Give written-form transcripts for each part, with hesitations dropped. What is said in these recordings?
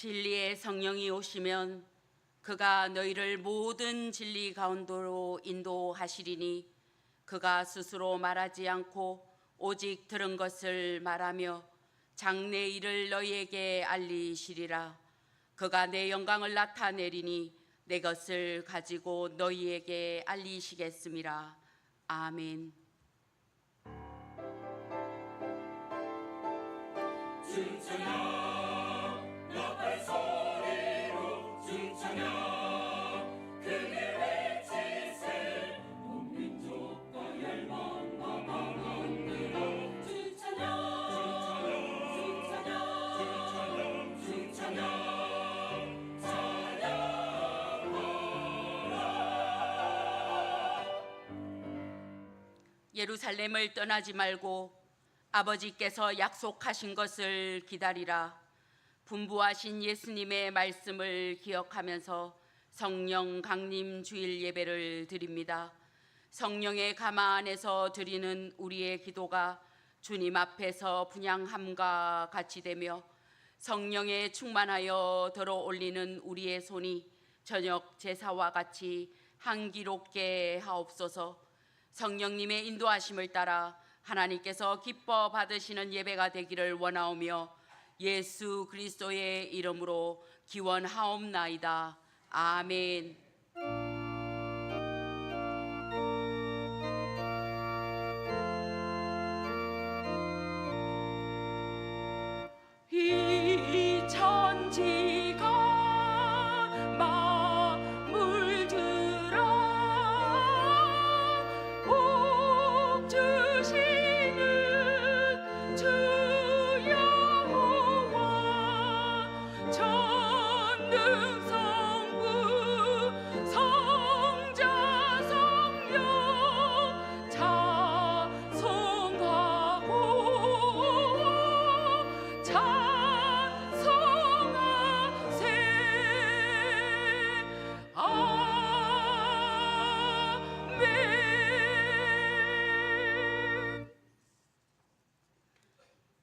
진리의 성령이 오시면 그가 너희를 모든 진리 가운데로 인도하시리니 그가 스스로 말하지 않고 오직 들은 것을 말하며 장래 일을 너희에게 알리시리라. 그가 내 영광을 나타내리니 내 것을 가지고 너희에게 알리시겠음이라. 아멘. 예루살렘을 떠나지 말고 아버지께서 약속하신 것을 기다리라. 분부하신 예수님의 말씀을 기억하면서 성령 강림 주일 예배를 드립니다. 성령의 가마 안에서 드리는 우리의 기도가 주님 앞에서 분향함과 같이 되며 성령에 충만하여 들어 올리는 우리의 손이 저녁 제사와 같이 향기롭게 하옵소서. 성령님의 인도하심을 따라 하나님께서 기뻐 받으시는 예배가 되기를 원하오며 예수 그리스도의 이름으로 기원하옵나이다. 아멘. 이 천지가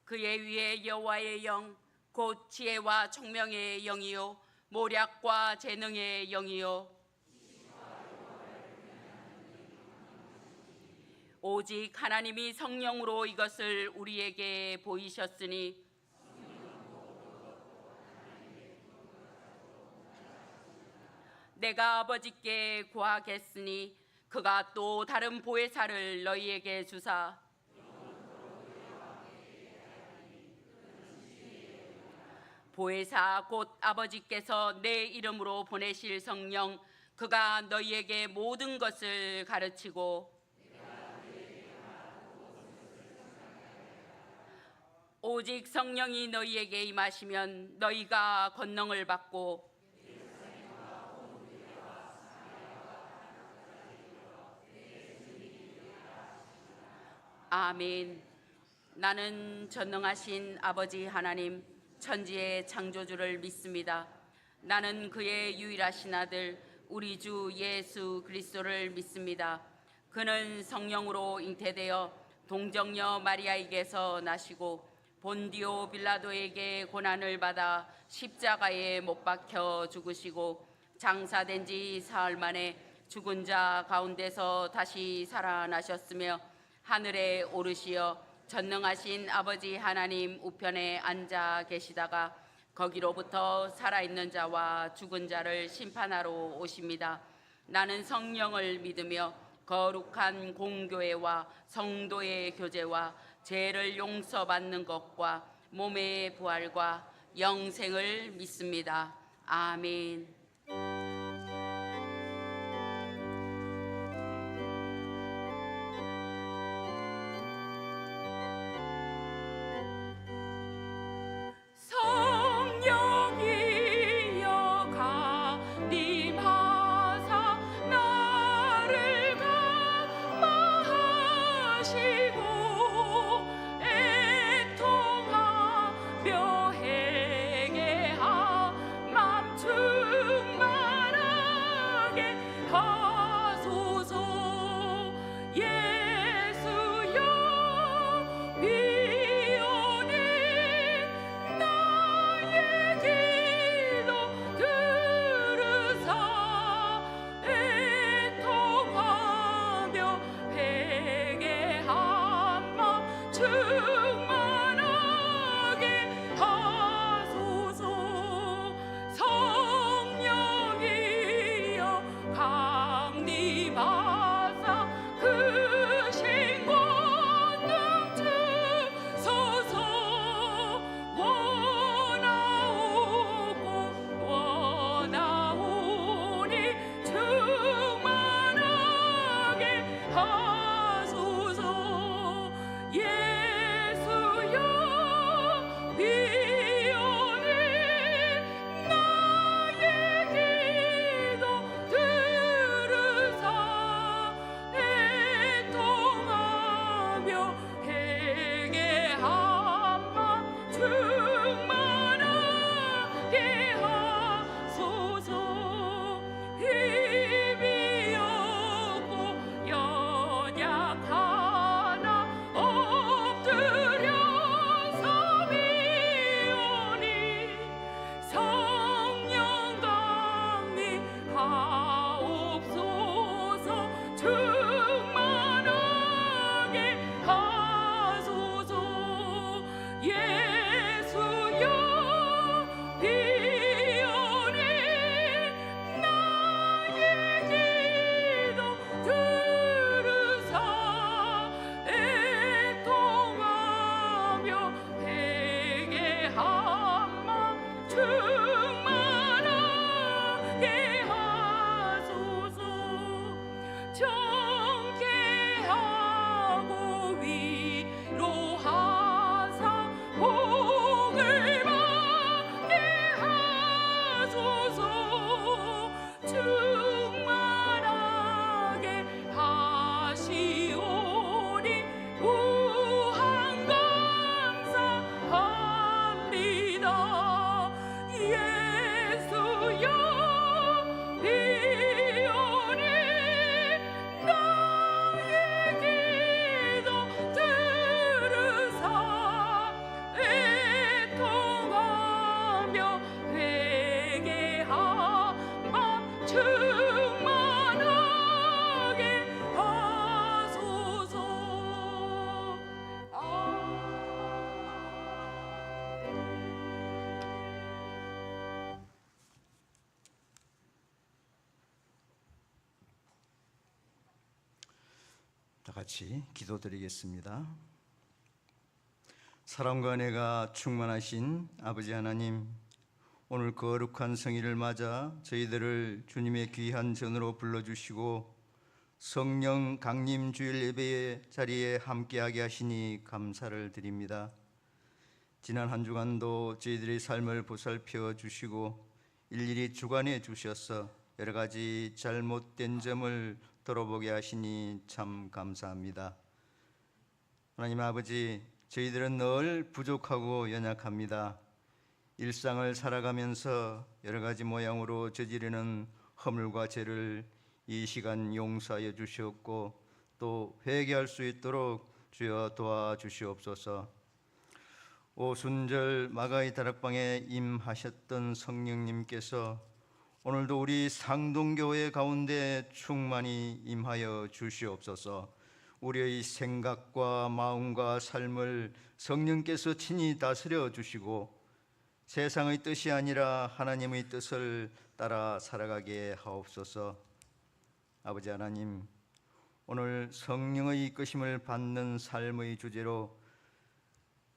그의 위에 여호와의 영 곧 지혜와 총명의 영이요 모략과 재능의 영이요 오직 하나님이 성령으로 이것을 우리에게 보이셨으니 내가 아버지께 구하겠으니 그가 또 다른 보혜사를 너희에게 주사 보혜사 곧 아버지께서 내 이름으로 보내실 성령 그가 너희에게 모든 것을 가르치고 오직 성령이 너희에게 임하시면 너희가 권능을 받고 아멘. 나는 전능하신 아버지 하나님 천지의 창조주를 믿습니다. 나는 그의 유일하신 아들 우리 주 예수 그리스도를 믿습니다. 그는 성령으로 잉태되어 동정녀 마리아에게서 나시고 본디오 빌라도에게 고난을 받아 십자가에 못 박혀 죽으시고 장사된 지 사흘 만에 죽은 자 가운데서 다시 살아나셨으며 하늘에 오르시어 전능하신 아버지 하나님 우편에 앉아 계시다가 거기로부터 살아있는 자와 죽은 자를 심판하러 오십니다. 나는 성령을 믿으며 거룩한 공교회와 성도의 교제와 죄를 용서받는 것과 몸의 부활과 영생을 믿습니다. 아멘. 맘 충만 다 같이 기도드리겠습니다. 사랑과 은혜가 충만하신 아버지 하나님, 오늘 거룩한 성일을 맞아 저희들을 주님의 귀한 전으로 불러주시고 성령 강림 주일 예배의 자리에 함께하게 하시니 감사를 드립니다. 지난 한 주간도 저희들의 삶을 보살펴 주시고 일일이 주관해 주셔서 여러 가지 잘못된 점을 돌아보게 하시니 참 감사합니다. 하나님 아버지, 저희들은 늘 부족하고 연약합니다. 일상을 살아가면서 여러 가지 모양으로 저지르는 허물과 죄를 이 시간 용서하여 주시옵고 또 회개할 수 있도록 주여 도와주시옵소서. 오순절 마가의 다락방에 임하셨던 성령님께서 오늘도 우리 상동교회 가운데 충만히 임하여 주시옵소서. 우리의 생각과 마음과 삶을 성령께서 친히 다스려 주시고 세상의 뜻이 아니라 하나님의 뜻을 따라 살아가게 하옵소서. 아버지 하나님, 오늘 성령의 이끄심을 받는 삶의 주제로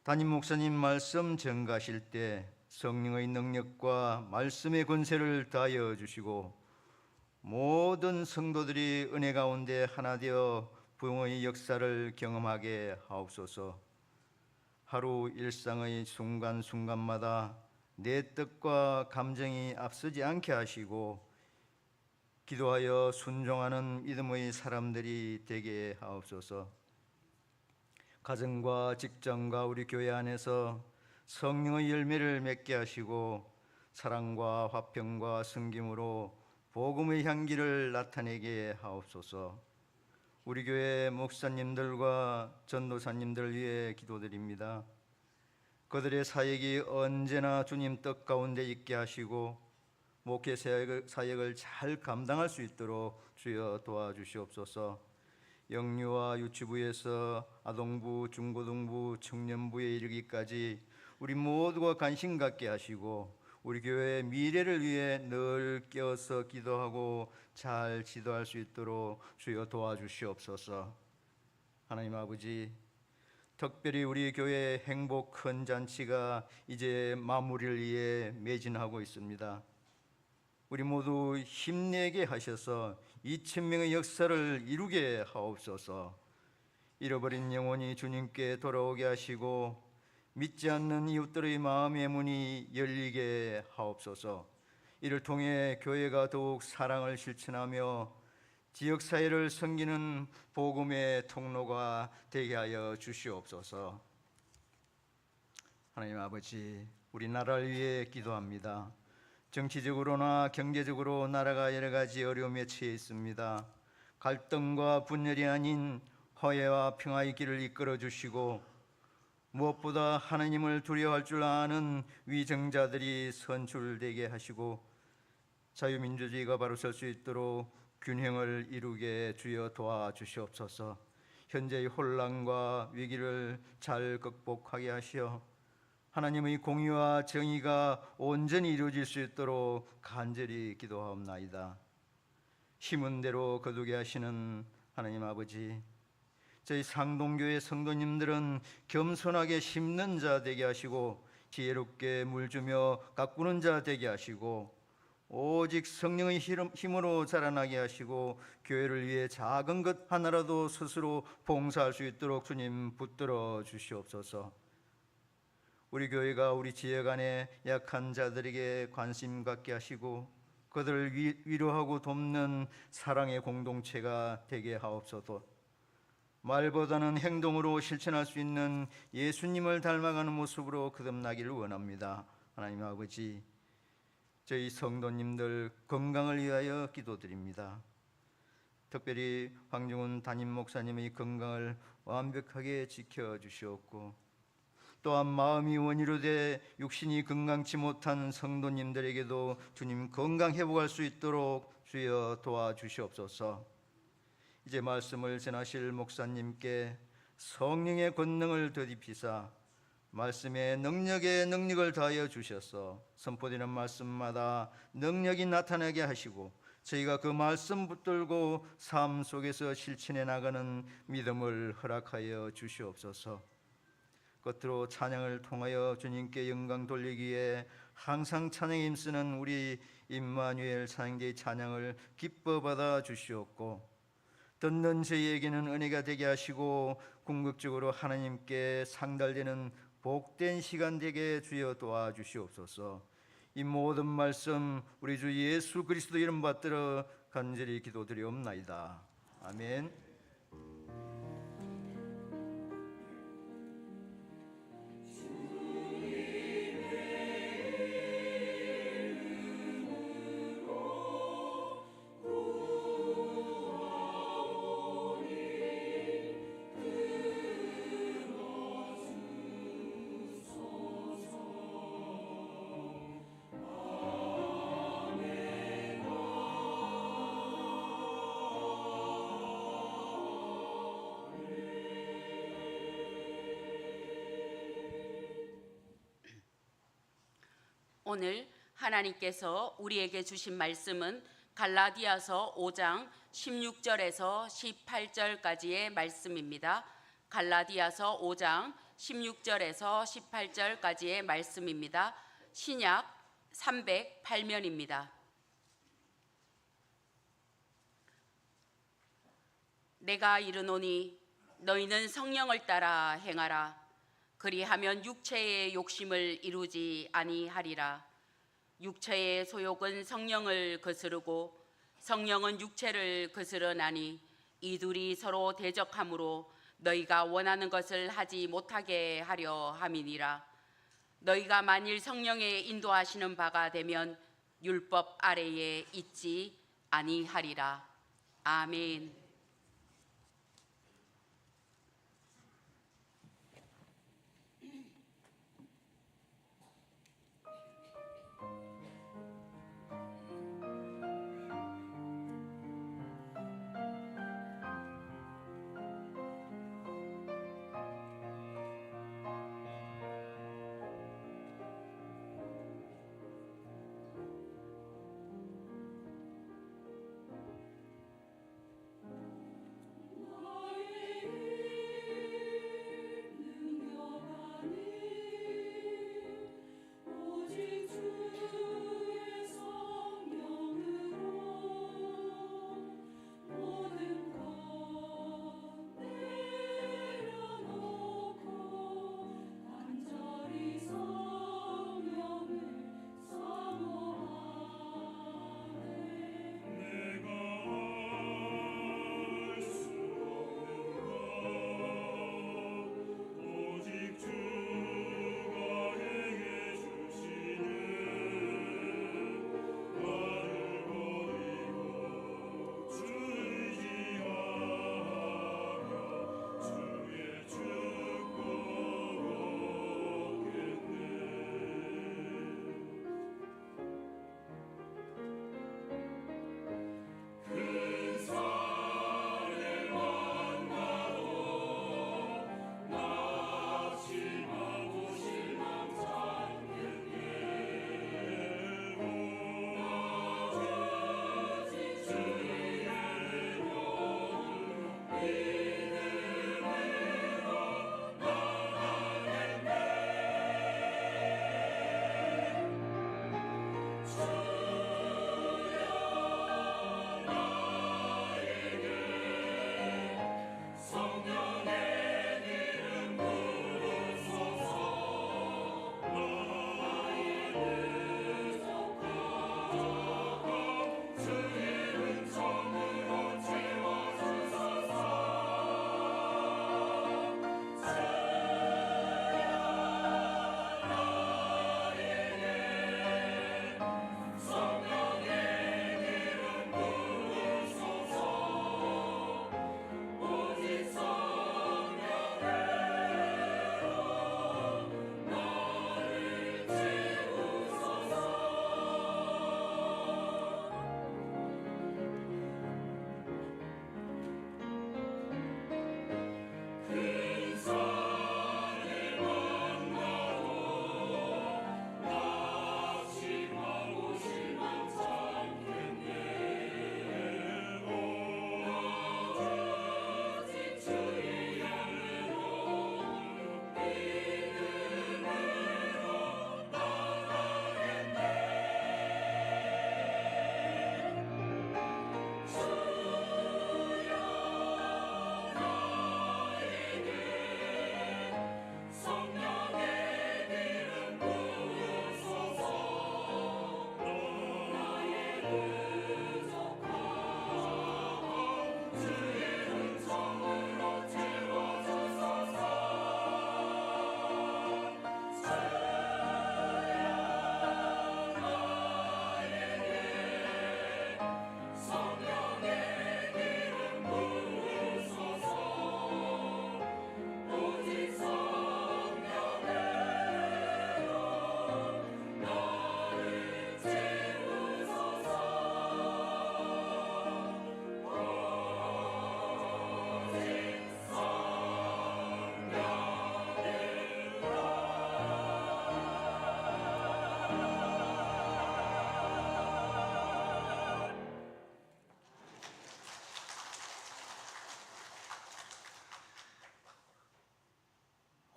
담임 목사님 말씀 전가하실 때 성령의 능력과 말씀의 권세를 다하여 주시고 모든 성도들이 은혜 가운데 하나 되어 부흥의 역사를 경험하게 하옵소서. 하루 일상의 순간순간마다 내 뜻과 감정이 앞서지 않게 하시고 기도하여 순종하는 믿음의 사람들이 되게 하옵소서. 가정과 직장과 우리 교회 안에서 성령의 열매를 맺게 하시고 사랑과 화평과 섬김으로 복음의 향기를 나타내게 하옵소서. 우리 교회 목사님들과 전도사님들 위해 기도드립니다. 그들의 사역이 언제나 주님 뜻 가운데 있게 하시고 목회 사역을 잘 감당할 수 있도록 주여 도와주시옵소서. 영유아 유치부에서 아동부, 중고등부, 청년부에 이르기까지 우리 모두가 관심 갖게 하시고 우리 교회의 미래를 위해 늘 깨어서 기도하고 잘 지도할 수 있도록 주여 도와주시옵소서. 하나님 아버지, 특별히 우리 교회의 행복 큰 잔치가 이제 마무리를 위해 매진하고 있습니다. 우리 모두 힘내게 하셔서 2,000명의 역사를 이루게 하옵소서. 잃어버린 영혼이 주님께 돌아오게 하시고 믿지 않는 이웃들의 마음의 문이 열리게 하옵소서. 이를 통해 교회가 더욱 사랑을 실천하며 지역사회를 섬기는 복음의 통로가 되게 하여 주시옵소서. 하나님 아버지, 우리나라를 위해 기도합니다. 정치적으로나 경제적으로 나라가 여러 가지 어려움에 처해 있습니다. 갈등과 분열이 아닌 화해와 평화의 길을 이끌어 주시고 무엇보다 하나님을 두려워할 줄 아는 위정자들이 선출되게 하시고 자유민주주의가 바로 설 수 있도록 균형을 이루게 주여 도와주시옵소서. 현재의 혼란과 위기를 잘 극복하게 하시어 하나님의 공의와 정의가 온전히 이루어질 수 있도록 간절히 기도하옵나이다. 심은 대로 거두게 하시는 하나님 아버지, 저희 상동교회 성도님들은 겸손하게 심는 자 되게 하시고 지혜롭게 물주며 가꾸는 자 되게 하시고 오직 성령의 힘으로 자라나게 하시고 교회를 위해 작은 것 하나라도 스스로 봉사할 수 있도록 주님 붙들어 주시옵소서. 우리 교회가 우리 지역 안에 약한 자들에게 관심 갖게 하시고 그들을 위로하고 돕는 사랑의 공동체가 되게 하옵소서. 말보다는 행동으로 실천할 수 있는 예수님을 닮아가는 모습으로 거듭나기를 원합니다. 하나님 아버지, 저희 성도님들 건강을 위하여 기도드립니다. 특별히 황중훈 담임 목사님의 건강을 완벽하게 지켜주시옵고 또한 마음이 원이로 돼 육신이 건강치 못한 성도님들에게도 주님 건강 회복할 수 있도록 주여 도와주시옵소서. 이제 말씀을 전하실 목사님께 성령의 권능을 더디피사 말씀의 능력에 능력을 더하여 주셔서 선포되는 말씀마다 능력이 나타나게 하시고 저희가 그 말씀 붙들고 삶 속에서 실천해 나가는 믿음을 허락하여 주시옵소서. 끝으로 찬양을 통하여 주님께 영광 돌리기에 항상 찬양에 힘쓰는 우리 임마누엘 찬양대의 찬양을 기뻐 받아 주시옵고 듣는 저희에게는 은혜가 되게 하시고 궁극적으로 하나님께 상달되는 복된 시간 되게 주여 도와주시옵소서. 이 모든 말씀 우리 주 예수 그리스도 이름 받들어 간절히 기도드리옵나이다. 아멘. 오늘 하나님께서 우리에게 주신 말씀은 갈라디아서 5장 16절에서 18절까지의 말씀입니다. 갈라디아서 5장 16절에서 18절까지의 말씀입니다. 신약 308면입니다. 내가 이르노니 너희는 성령을 따라 행하라. 그리하면 육체의 욕심을 이루지 아니하리라. 육체의 소욕은 성령을 거스르고 성령은 육체를 거스르나니 이 둘이 서로 대적하므로 너희가 원하는 것을 하지 못하게 하려 함이니라. 너희가 만일 성령의 인도하시는 바가 되면 율법 아래에 있지 아니하리라. 아멘.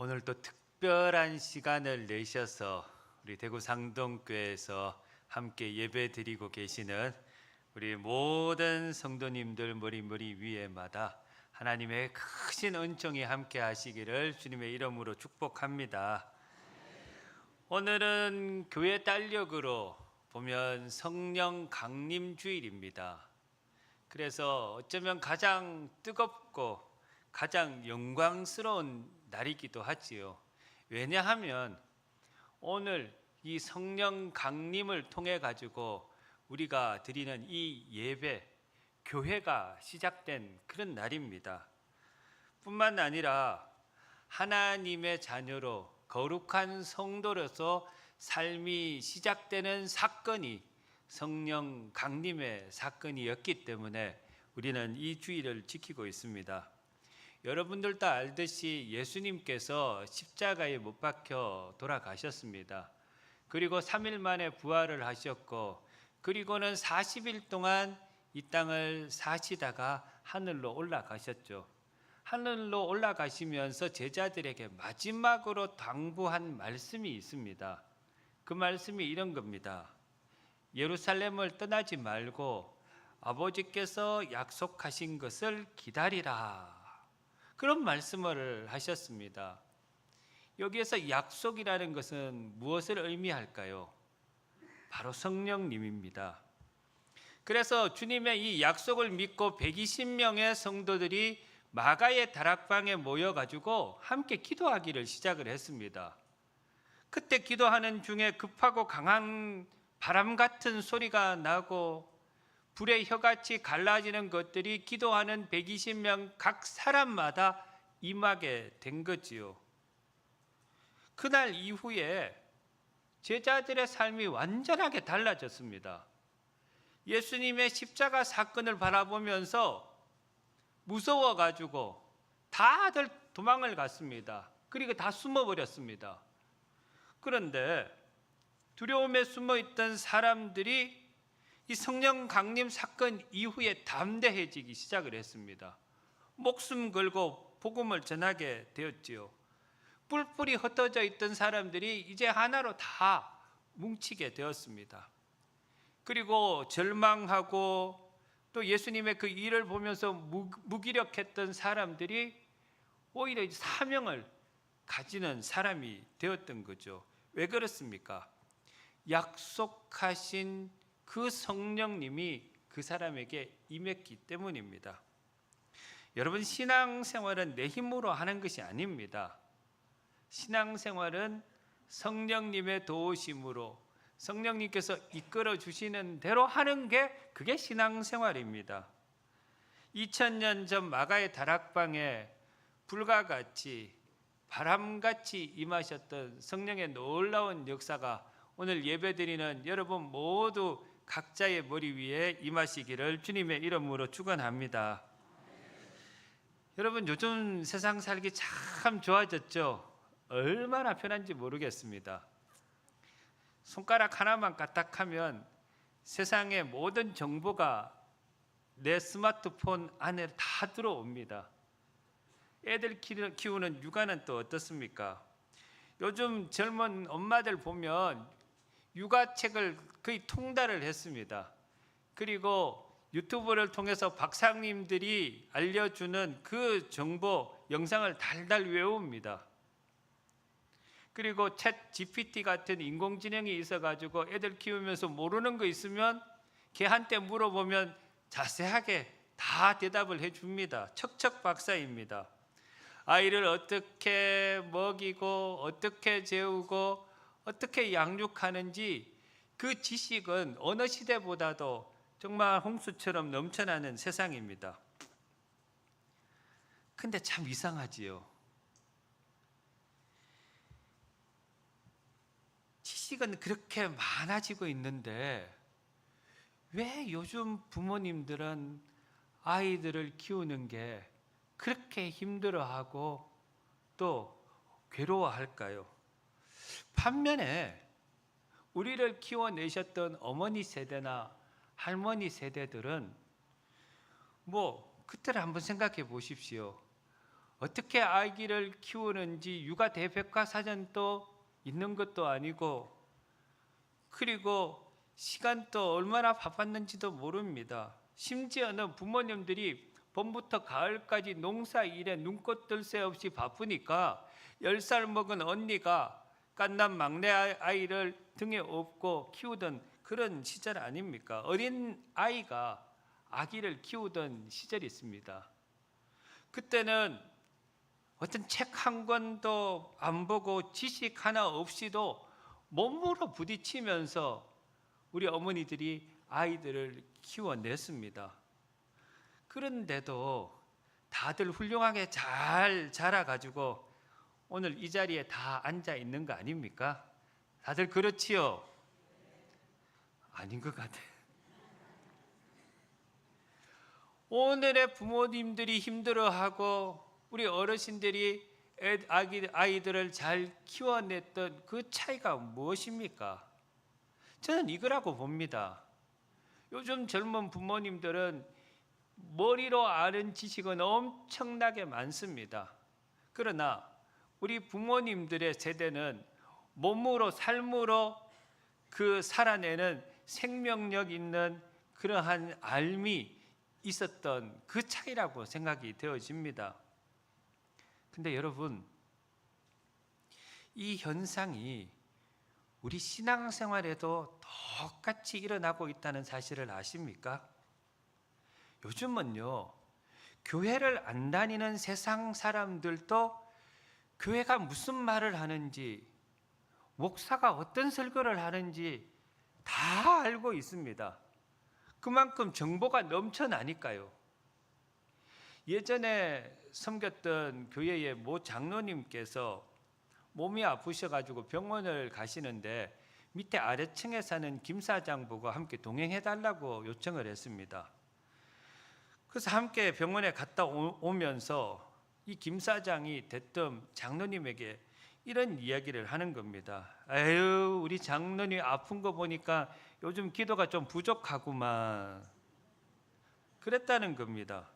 오늘 또 특별한 시간을 내셔서 우리 대구 상동교회에서 함께 예배 드리고 계시는 우리 모든 성도님들 머리 위에마다 하나님의 크신 은총이 함께 하시기를 주님의 이름으로 축복합니다. 오늘은 교회 달력으로 보면 성령 강림 주일입니다. 그래서 어쩌면 가장 뜨겁고 가장 영광스러운 날이기도 하지요. 왜냐하면 오늘 이 성령 강림을 통해 가지고 우리가 드리는 이 예배, 교회가 시작된 그런 날입니다. 뿐만 아니라 하나님의 자녀로 거룩한 성도로서 삶이 시작되는 사건이 성령 강림의 사건이었기 때문에 우리는 이 주일을 지키고 있습니다. 여러분들 다 알듯이 예수님께서 십자가에 못 박혀 돌아가셨습니다. 그리고 3일 만에 부활을 하셨고, 그리고는 40일 동안 이 땅을 사시다가 하늘로 올라가셨죠. 하늘로 올라가시면서 제자들에게 마지막으로 당부한 말씀이 있습니다. 그 말씀이 이런 겁니다. 예루살렘을 떠나지 말고 아버지께서 약속하신 것을 기다리라. 그런 말씀을 하셨습니다. 여기에서 약속이라는 것은 무엇을 의미할까요? 바로 성령님입니다. 그래서 주님의 이 약속을 믿고 120명의 성도들이 마가의 다락방에 모여가지고 함께 기도하기를 시작을 했습니다. 그때 기도하는 중에 급하고 강한 바람 같은 소리가 나고 불의 혀같이 갈라지는 것들이 기도하는 120명 각 사람마다 임하게 된 거지요. 그날 이후에 제자들의 삶이 완전하게 달라졌습니다. 예수님의 십자가 사건을 바라보면서 무서워가지고 다들 도망을 갔습니다. 그리고 다 숨어버렸습니다. 그런데 두려움에 숨어있던 사람들이 이 성령 강림 사건 이후에 담대해지기 시작을 했습니다. 목숨 걸고 복음을 전하게 되었지요. 뿔뿔이 흩어져 있던 사람들이 이제 하나로 다 뭉치게 되었습니다. 그리고 절망하고 또 예수님의 그 일을 보면서 무기력했던 사람들이 오히려 사명을 가지는 사람이 되었던 거죠. 왜 그렇습니까? 약속하신 그 성령님이 그 사람에게 임했기 때문입니다. 여러분, 신앙생활은 내 힘으로 하는 것이 아닙니다. 신앙생활은 성령님의 도우심으로 성령님께서 이끌어 주시는 대로 하는 게 그게 신앙생활입니다. 2000년 전 마가의 다락방에 불과 같이 바람같이 임하셨던 성령의 놀라운 역사가 오늘 예배드리는 여러분 모두 각자의 머리 위에 임하시기를 주님의 이름으로 축원합니다. 여러분, 요즘 세상 살기 참 좋아졌죠? 얼마나 편한지 모르겠습니다. 손가락 하나만 까딱하면 세상의 모든 정보가 내 스마트폰 안에 다 들어옵니다. 애들 키우는 육아는 또 어떻습니까? 요즘 젊은 엄마들 보면 육아책을 거의 통달을 했습니다. 그리고 유튜브를 통해서 박사님들이 알려주는 그 정보 영상을 달달 외웁니다. 그리고 챗 GPT 같은 인공지능이 있어가지고 애들 키우면서 모르는 거 있으면 걔한테 물어보면 자세하게 다 대답을 해줍니다. 척척 박사입니다. 아이를 어떻게 먹이고 어떻게 재우고 어떻게 양육하는지 그 지식은 어느 시대보다도 정말 홍수처럼 넘쳐나는 세상입니다. 근데 참 이상하지요. 지식은 그렇게 많아지고 있는데 왜 요즘 부모님들은 아이들을 키우는 게 그렇게 힘들어하고 또 괴로워할까요? 반면에 우리를 키워내셨던 어머니 세대나 할머니 세대들은 그때를 한번 생각해 보십시오. 어떻게 아기를 키우는지 육아 대백과사전도 있는 것도 아니고, 그리고 시간도 얼마나 바빴는지도 모릅니다. 심지어는 부모님들이 봄부터 가을까지 농사일에 눈꽃 뜰 새 없이 바쁘니까 10살 먹은 언니가 갓난 막내 아이를 등에 업고 키우던 그런 시절 아닙니까? 어린 아이가 아기를 키우던 시절이 있습니다. 그때는 어떤 책 한 권도 안 보고 지식 하나 없이도 몸으로 부딪히면서 우리 어머니들이 아이들을 키워냈습니다. 그런데도 다들 훌륭하게 잘 자라가지고 오늘 이 자리에 다 앉아 있는 거 아닙니까? 다들 그렇지요? 아닌 것 같아요. 오늘의 부모님들이 힘들어하고 우리 어르신들이 아이들을 잘 키워냈던 그 차이가 무엇입니까? 저는 이거라고 봅니다. 요즘 젊은 부모님들은 머리로 아는 지식은 엄청나게 많습니다. 그러나 우리 부모님들의 세대는 몸으로 삶으로 그 살아내는 생명력 있는 그러한 알미 있었던 그 차이라고 생각이 되어집니다. 근데 여러분, 이 현상이 우리 신앙생활에도 똑같이 일어나고 있다는 사실을 아십니까? 요즘은요, 교회를 안 다니는 세상 사람들도 교회가 무슨 말을 하는지, 목사가 어떤 설교를 하는지 다 알고 있습니다. 그만큼 정보가 넘쳐나니까요. 예전에 섬겼던 교회의 모 장로님께서 몸이 아프셔가지고 병원을 가시는데 밑에 아래층에 사는 김 사장부가 함께 동행해달라고 요청을 했습니다. 그래서 함께 병원에 갔다 오면서 이 김 사장이 대뜸 장로님에게 이런 이야기를 하는 겁니다. 에휴, 우리 장로님 아픈 거 보니까 요즘 기도가 좀 부족하구만. 그랬다는 겁니다.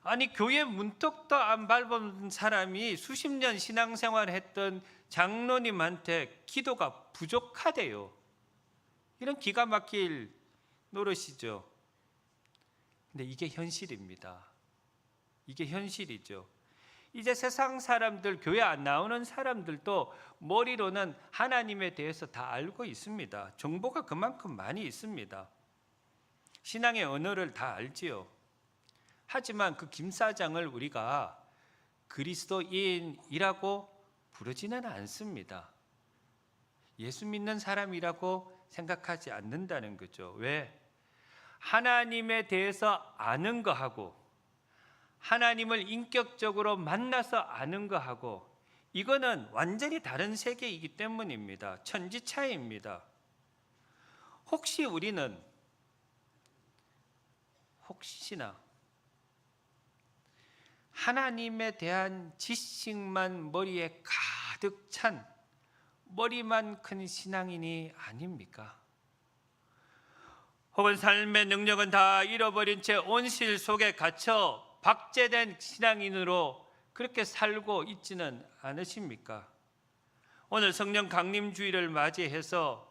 아니, 교회 문턱도 안 밟은 사람이 수십 년 신앙생활 했던 장로님한테 기도가 부족하대요. 이런 기가 막힐 노릇이죠. 근데 이게 현실입니다. 이게 현실이죠. 이제 세상 사람들, 교회 안 나오는 사람들도 머리로는 하나님에 대해서 다 알고 있습니다. 정보가 그만큼 많이 있습니다. 신앙의 언어를 다 알지요. 하지만 그 김 사장을 우리가 그리스도인이라고 부르지는 않습니다. 예수 믿는 사람이라고 생각하지 않는다는 거죠. 왜? 하나님에 대해서 아는 거하고 하나님을 인격적으로 만나서 아는 거하고 이거는 완전히 다른 세계이기 때문입니다. 천지 차이입니다. 혹시 우리는 혹시나 하나님에 대한 지식만 머리에 가득 찬 머리만 큰 신앙인이 아닙니까? 혹은 삶의 능력은 다 잃어버린 채 온실 속에 갇혀 박제된 신앙인으로 그렇게 살고 있지는 않으십니까? 오늘 성령 강림주의를 맞이해서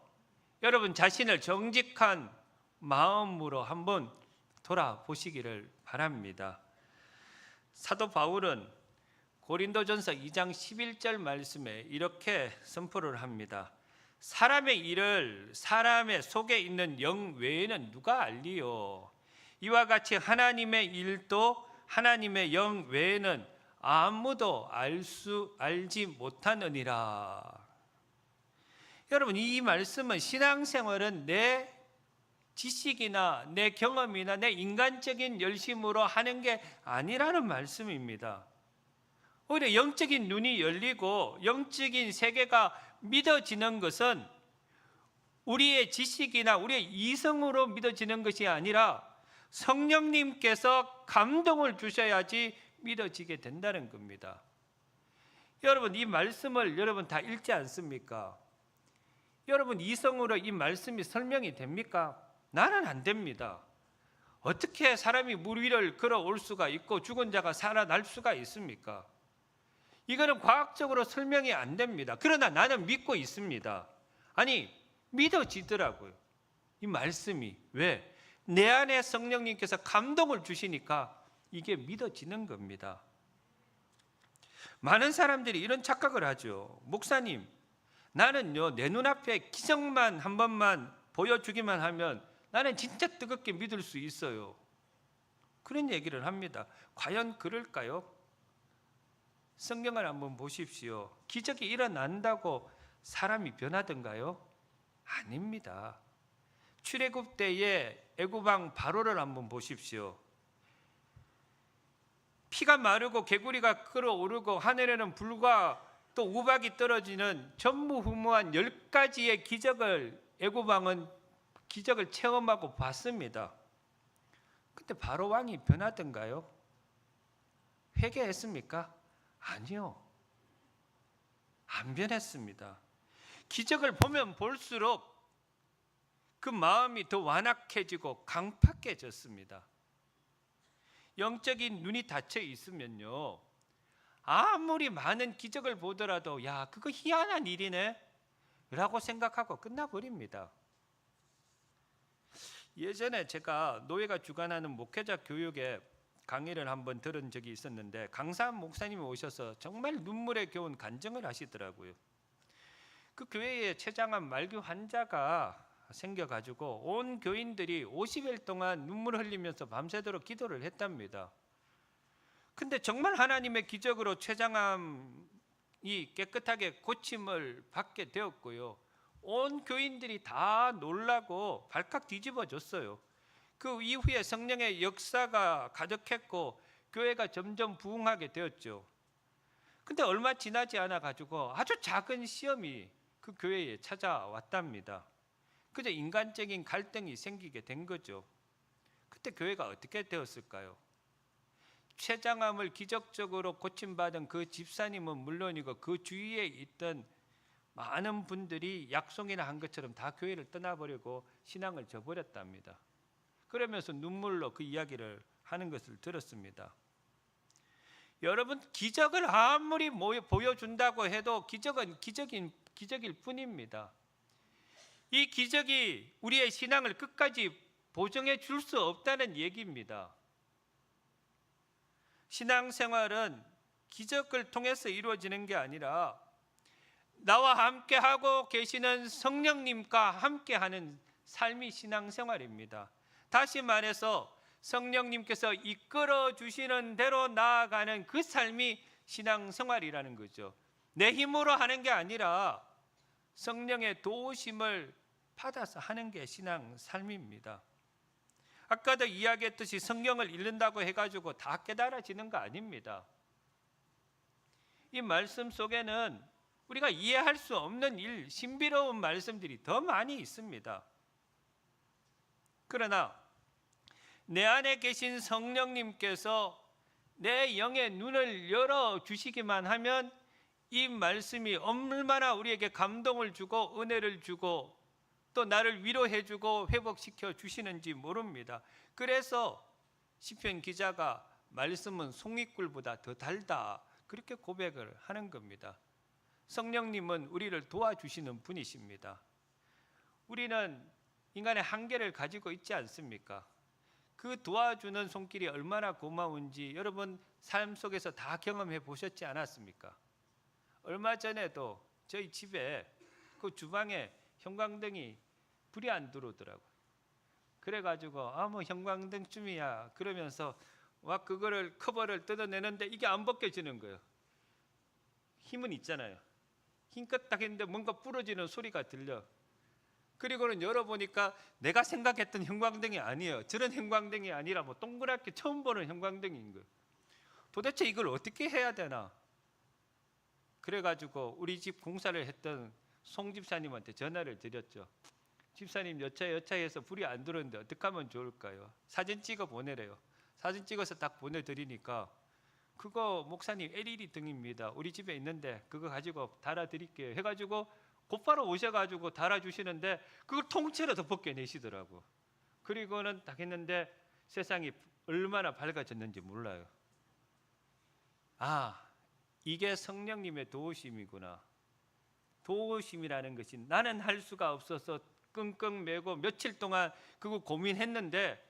여러분 자신을 정직한 마음으로 한번 돌아보시기를 바랍니다. 사도 바울은 고린도전서 2장 11절 말씀에 이렇게 선포를 합니다. 사람의 일을 사람의 속에 있는 영 외에는 누가 알리요? 이와 같이 하나님의 일도 하나님의 영 외에는 아무도 알지 못하느니라. 여러분, 이 말씀은 신앙생활은 내 지식이나 내 경험이나 내 인간적인 열심으로 하는 게 아니라는 말씀입니다. 오히려 영적인 눈이 열리고 영적인 세계가 믿어지는 것은 우리의 지식이나 우리의 이성으로 믿어지는 것이 아니라 성령님께서 감동을 주셔야지 믿어지게 된다는 겁니다. 여러분, 이 말씀을 여러분 다 읽지 않습니까? 여러분, 이성으로 이 말씀이 설명이 됩니까? 나는 안 됩니다. 어떻게 사람이 물 위를 걸어올 수가 있고 죽은 자가 살아날 수가 있습니까? 이거는 과학적으로 설명이 안 됩니다. 그러나 나는 믿고 있습니다. 아니, 믿어지더라고요. 이 말씀이. 왜? 내 안에 성령님께서 감동을 주시니까 이게 믿어지는 겁니다. 많은 사람들이 이런 착각을 하죠. 목사님, 나는요, 내 눈앞에 기적만 한 번만 보여주기만 하면 나는 진짜 뜨겁게 믿을 수 있어요. 그런 얘기를 합니다. 과연 그럴까요? 성경을 한번 보십시오. 기적이 일어난다고 사람이 변하던가요? 아닙니다. 출애굽 때에 애굽왕 바로를 한번 보십시오. 피가 마르고 개구리가 끓어오르고 하늘에는 불과 또 우박이 떨어지는 전무후무한 10가지의 기적을 애굽왕은 기적을 체험하고 봤습니다. 그때 바로 왕이 변하던가요? 회개했습니까? 아니요. 안 변했습니다. 기적을 보면 볼수록 그 마음이 더 완악해지고 강팍해졌습니다. 영적인 눈이 닫혀 있으면요, 아무리 많은 기적을 보더라도 야, 그거 희한한 일이네 라고 생각하고 끝나버립니다. 예전에 제가 노예가 주관하는 목회자 교육에 강의를 한번 들은 적이 있었는데 강산 목사님이 오셔서 정말 눈물에 겨운 간증을 하시더라고요. 그 교회에 췌장암 말기 환자가 생겨가지고 온 교인들이 50일 동안 눈물 흘리면서 밤새도록 기도를 했답니다. 근데 정말 하나님의 기적으로 췌장암이 깨끗하게 고침을 받게 되었고요. 온 교인들이 다 놀라고 발칵 뒤집어졌어요. 그 이후에 성령의 역사가 가득했고 교회가 점점 부흥하게 되었죠. 근데 얼마 지나지 않아 가지고 아주 작은 시험이 그 교회에 찾아왔답니다. 그저 인간적인 갈등이 생기게 된 거죠. 그때 교회가 어떻게 되었을까요? 췌장암을 기적적으로 고침받은 그 집사님은 물론이고 그 주위에 있던 많은 분들이 약속이나 한 것처럼 다 교회를 떠나버리고 신앙을 저버렸답니다. 그러면서 눈물로 그 이야기를 하는 것을 들었습니다. 여러분, 기적을 아무리 보여준다고 해도 기적은 기적일 뿐입니다. 이 기적이 우리의 신앙을 끝까지 보증해 줄 수 없다는 얘기입니다. 신앙생활은 기적을 통해서 이루어지는 게 아니라 나와 함께하고 계시는 성령님과 함께하는 삶이 신앙생활입니다. 다시 말해서 성령님께서 이끌어 주시는 대로 나아가는 그 삶이 신앙생활이라는 거죠. 내 힘으로 하는 게 아니라 성령의 도우심을 받아서 하는 게 신앙 삶입니다. 아까도 이야기했듯이 성경을 읽는다고 해가지고 다 깨달아지는 거 아닙니다. 이 말씀 속에는 우리가 이해할 수 없는 신비로운 말씀들이 더 많이 있습니다. 그러나 내 안에 계신 성령님께서 내 영의 눈을 열어주시기만 하면 이 말씀이 얼마나 우리에게 감동을 주고 은혜를 주고 또 나를 위로해주고 회복시켜 주시는지 모릅니다. 그래서 시편 기자가 말씀은 송이꿀보다 더 달다 그렇게 고백을 하는 겁니다. 성령님은 우리를 도와주시는 분이십니다. 우리는 인간의 한계를 가지고 있지 않습니까? 그 도와주는 손길이 얼마나 고마운지 여러분 삶 속에서 다 경험해 보셨지 않았습니까? 얼마 전에도 저희 집에 그 주방에 형광등이 불이 안 들어오더라고요. 그래가지고 뭐 형광등쯤이야 그러면서 막 그거를 커버를 뜯어내는데 이게 안 벗겨지는 거예요. 힘은 있잖아요. 힘껏 딱 했는데 뭔가 부러지는 소리가 들려. 그리고는 열어보니까 내가 생각했던 형광등이 아니에요. 저런 형광등이 아니라 뭐 동그랗게 처음 보는 형광등인 거예요. 도대체 이걸 어떻게 해야 되나? 그래가지고 우리 집 공사를 했던 송 집사님한테 전화를 드렸죠. 집사님 여차여차해서 불이 안 들어오는데 어떻게 하면 좋을까요? 사진 찍어 보내래요. 사진 찍어서 딱 보내드리니까 그거 목사님 LED 등입니다. 우리 집에 있는데 그거 가지고 달아드릴게요. 해가지고 곧바로 오셔가지고 달아주시는데 그걸 통째로 더 벗겨내시더라고. 그리고는 딱 했는데 세상이 얼마나 밝아졌는지 몰라요. 이게 성령님의 도우심이구나. 도우심이라는 것이 나는 할 수가 없어서 끙끙 매고 며칠 동안 그거 고민했는데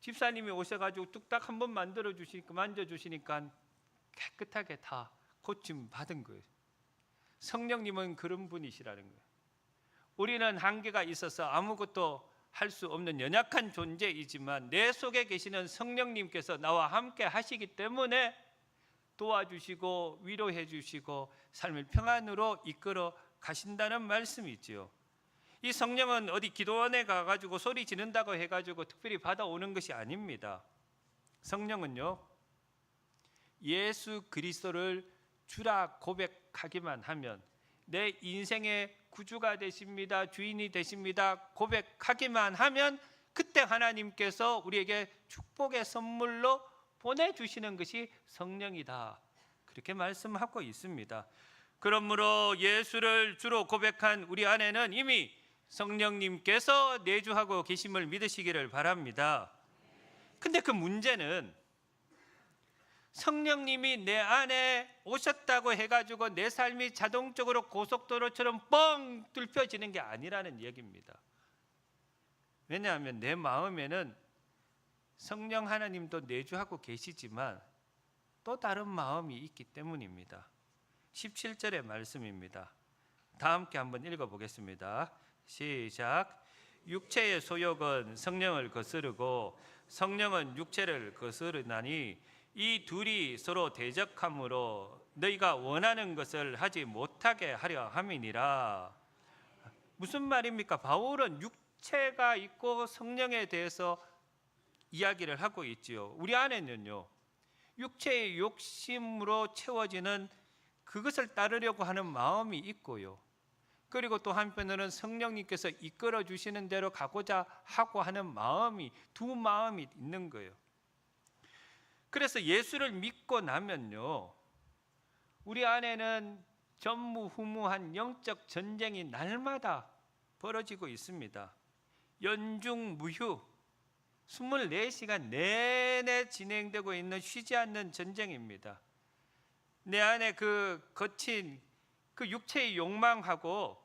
집사님이 오셔가지고 뚝딱 한번 만져주시니까 깨끗하게 다 고침 받은 거예요. 성령님은 그런 분이시라는 거예요. 우리는 한계가 있어서 아무것도 할 수 없는 연약한 존재이지만 내 속에 계시는 성령님께서 나와 함께 하시기 때문에 도와주시고 위로해 주시고 삶을 평안으로 이끌어 가신다는 말씀이지요. 이 성령은 어디 기도원에 가가지고 소리 지른다고 해가지고 특별히 받아오는 것이 아닙니다. 성령은요, 예수 그리스도를 주라 고백하기만 하면 내 인생의 구주가 되십니다, 주인이 되십니다 고백하기만 하면 그때 하나님께서 우리에게 축복의 선물로 보내주시는 것이 성령이다, 그렇게 말씀하고 있습니다. 그러므로 예수를 주로 고백한 우리 안에는 이미 성령님께서 내주하고 계심을 믿으시기를 바랍니다. 근데 그 문제는 성령님이 내 안에 오셨다고 해가지고 내 삶이 자동적으로 고속도로처럼 뻥 뚫혀지는 게 아니라는 얘기입니다. 왜냐하면 내 마음에는 성령 하나님도 내주하고 계시지만 또 다른 마음이 있기 때문입니다. 17절의 말씀입니다. 다 함께 한번 읽어보겠습니다. 시작. 육체의 소욕은 성령을 거스르고 성령은 육체를 거스르나니 이 둘이 서로 대적함으로 너희가 원하는 것을 하지 못하게 하려 함이니라. 무슨 말입니까? 바울은 육체가 있고 성령에 대해서 이야기를 하고 있지요. 우리 안에는요, 육체의 욕심으로 채워지는 그것을 따르려고 하는 마음이 있고요, 그리고 또 한편으로는 성령님께서 이끌어 주시는 대로 가고자 하고 하는 마음이, 두 마음이 있는 거예요. 그래서 예수를 믿고 나면요, 우리 안에는 전무후무한 영적 전쟁이 날마다 벌어지고 있습니다. 연중무휴 24시간 내내 진행되고 있는 쉬지 않는 전쟁입니다. 내 안에 그 거친 그 육체의 욕망하고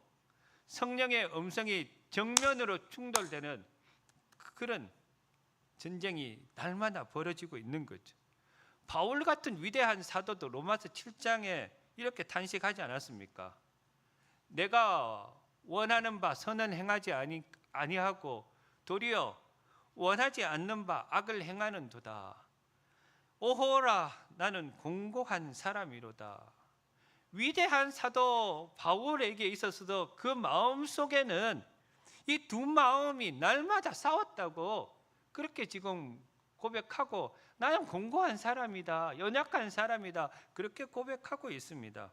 성령의 음성이 정면으로 충돌되는 그런 전쟁이 날마다 벌어지고 있는 거죠. 바울 같은 위대한 사도도 로마서 7장에 이렇게 탄식하지 않았습니까? 내가 원하는 바 선은 행하지 아니하고 도리어 원하지 않는 바 악을 행하는도다. 오호라 나는 공고한 사람이로다. 위대한 사도 바울에게 있어서도 그 마음 속에는 이 두 마음이 날마다 싸웠다고 그렇게 지금 고백하고, 나는 공고한 사람이다, 연약한 사람이다, 그렇게 고백하고 있습니다.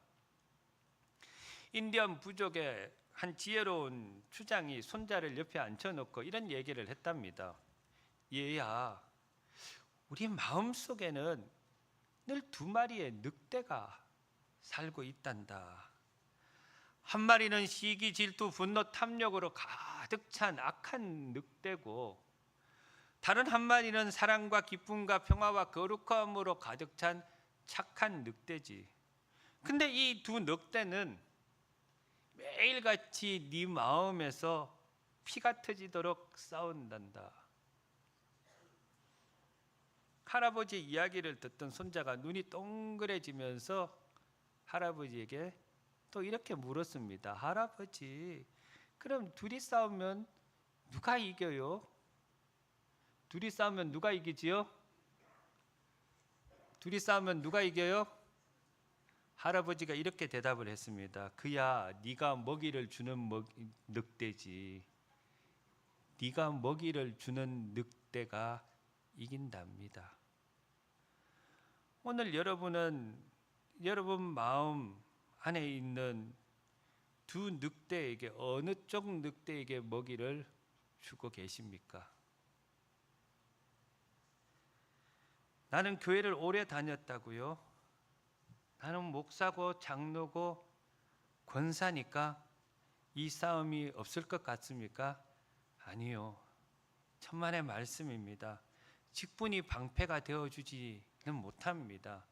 인디언 부족의 한 지혜로운 추장이 손자를 옆에 앉혀놓고 이런 얘기를 했답니다. 얘야, 우리 마음속에는 늘 두 마리의 늑대가 살고 있단다. 한 마리는 시기, 질투, 분노, 탐욕으로 가득 찬 악한 늑대고, 다른 한 마리는 사랑과 기쁨과 평화와 거룩함으로 가득 찬 착한 늑대지. 근데 이 두 늑대는 매일같이 네 마음에서 피가 터지도록 싸운단다. 할아버지 이야기를 듣던 손자가 눈이 동그래지면서 할아버지에게 또 이렇게 물었습니다. 할아버지, 그럼 둘이 싸우면 누가 이겨요? 둘이 싸우면 누가 이기지요? 둘이 싸우면 누가 이겨요? 할아버지가 이렇게 대답을 했습니다. 그야 네가 먹이를 주는 늑대지. 네가 먹이를 주는 늑대가 이긴답니다. 오늘 여러분은 여러분 마음 안에 있는 두 늑대에게 어느 쪽 늑대에게 먹이를 주고 계십니까? 나는 교회를 오래 다녔다고요? 나는 목사고 장로고 권사니까 이 싸움이 없을 것 같습니까? 아니요. 천만의 말씀입니다. 직분이 방패가 되어주지는 못합니다.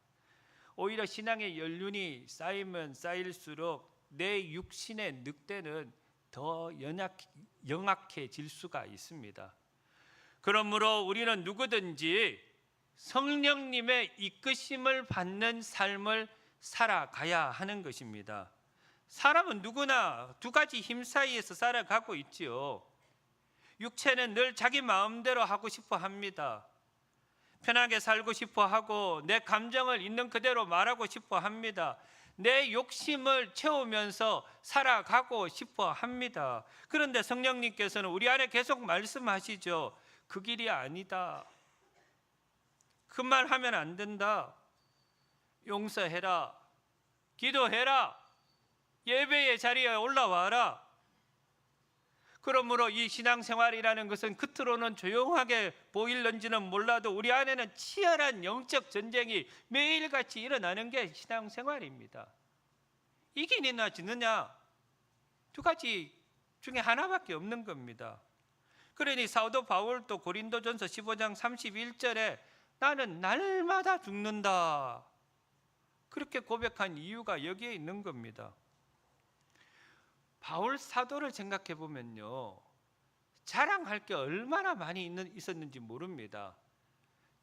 오히려 신앙의 연륜이 쌓이면 쌓일수록 내 육신의 늑대는 더 영악해질 수가 있습니다. 그러므로 우리는 누구든지 성령님의 이끄심을 받는 삶을 살아가야 하는 것입니다. 사람은 누구나 두 가지 힘 사이에서 살아가고 있지요. 육체는 늘 자기 마음대로 하고 싶어 합니다. 편하게 살고 싶어 하고 내 감정을 있는 그대로 말하고 싶어 합니다. 내 욕심을 채우면서 살아가고 싶어 합니다. 그런데 성령님께서는 우리 안에 계속 말씀하시죠. 그 길이 아니다. 그 말 하면 안 된다. 용서해라. 기도해라. 예배의 자리에 올라와라. 그러므로 이 신앙생활이라는 것은 겉으로는 조용하게 보일는지는 몰라도 우리 안에는 치열한 영적 전쟁이 매일같이 일어나는 게 신앙생활입니다. 이기느냐 지느냐 두 가지 중에 하나밖에 없는 겁니다. 그러니 사도 바울도 고린도전서 15장 31절에 나는 날마다 죽는다 그렇게 고백한 이유가 여기에 있는 겁니다. 바울 사도를 생각해 보면요, 자랑할 게 얼마나 많이 있었는지 모릅니다.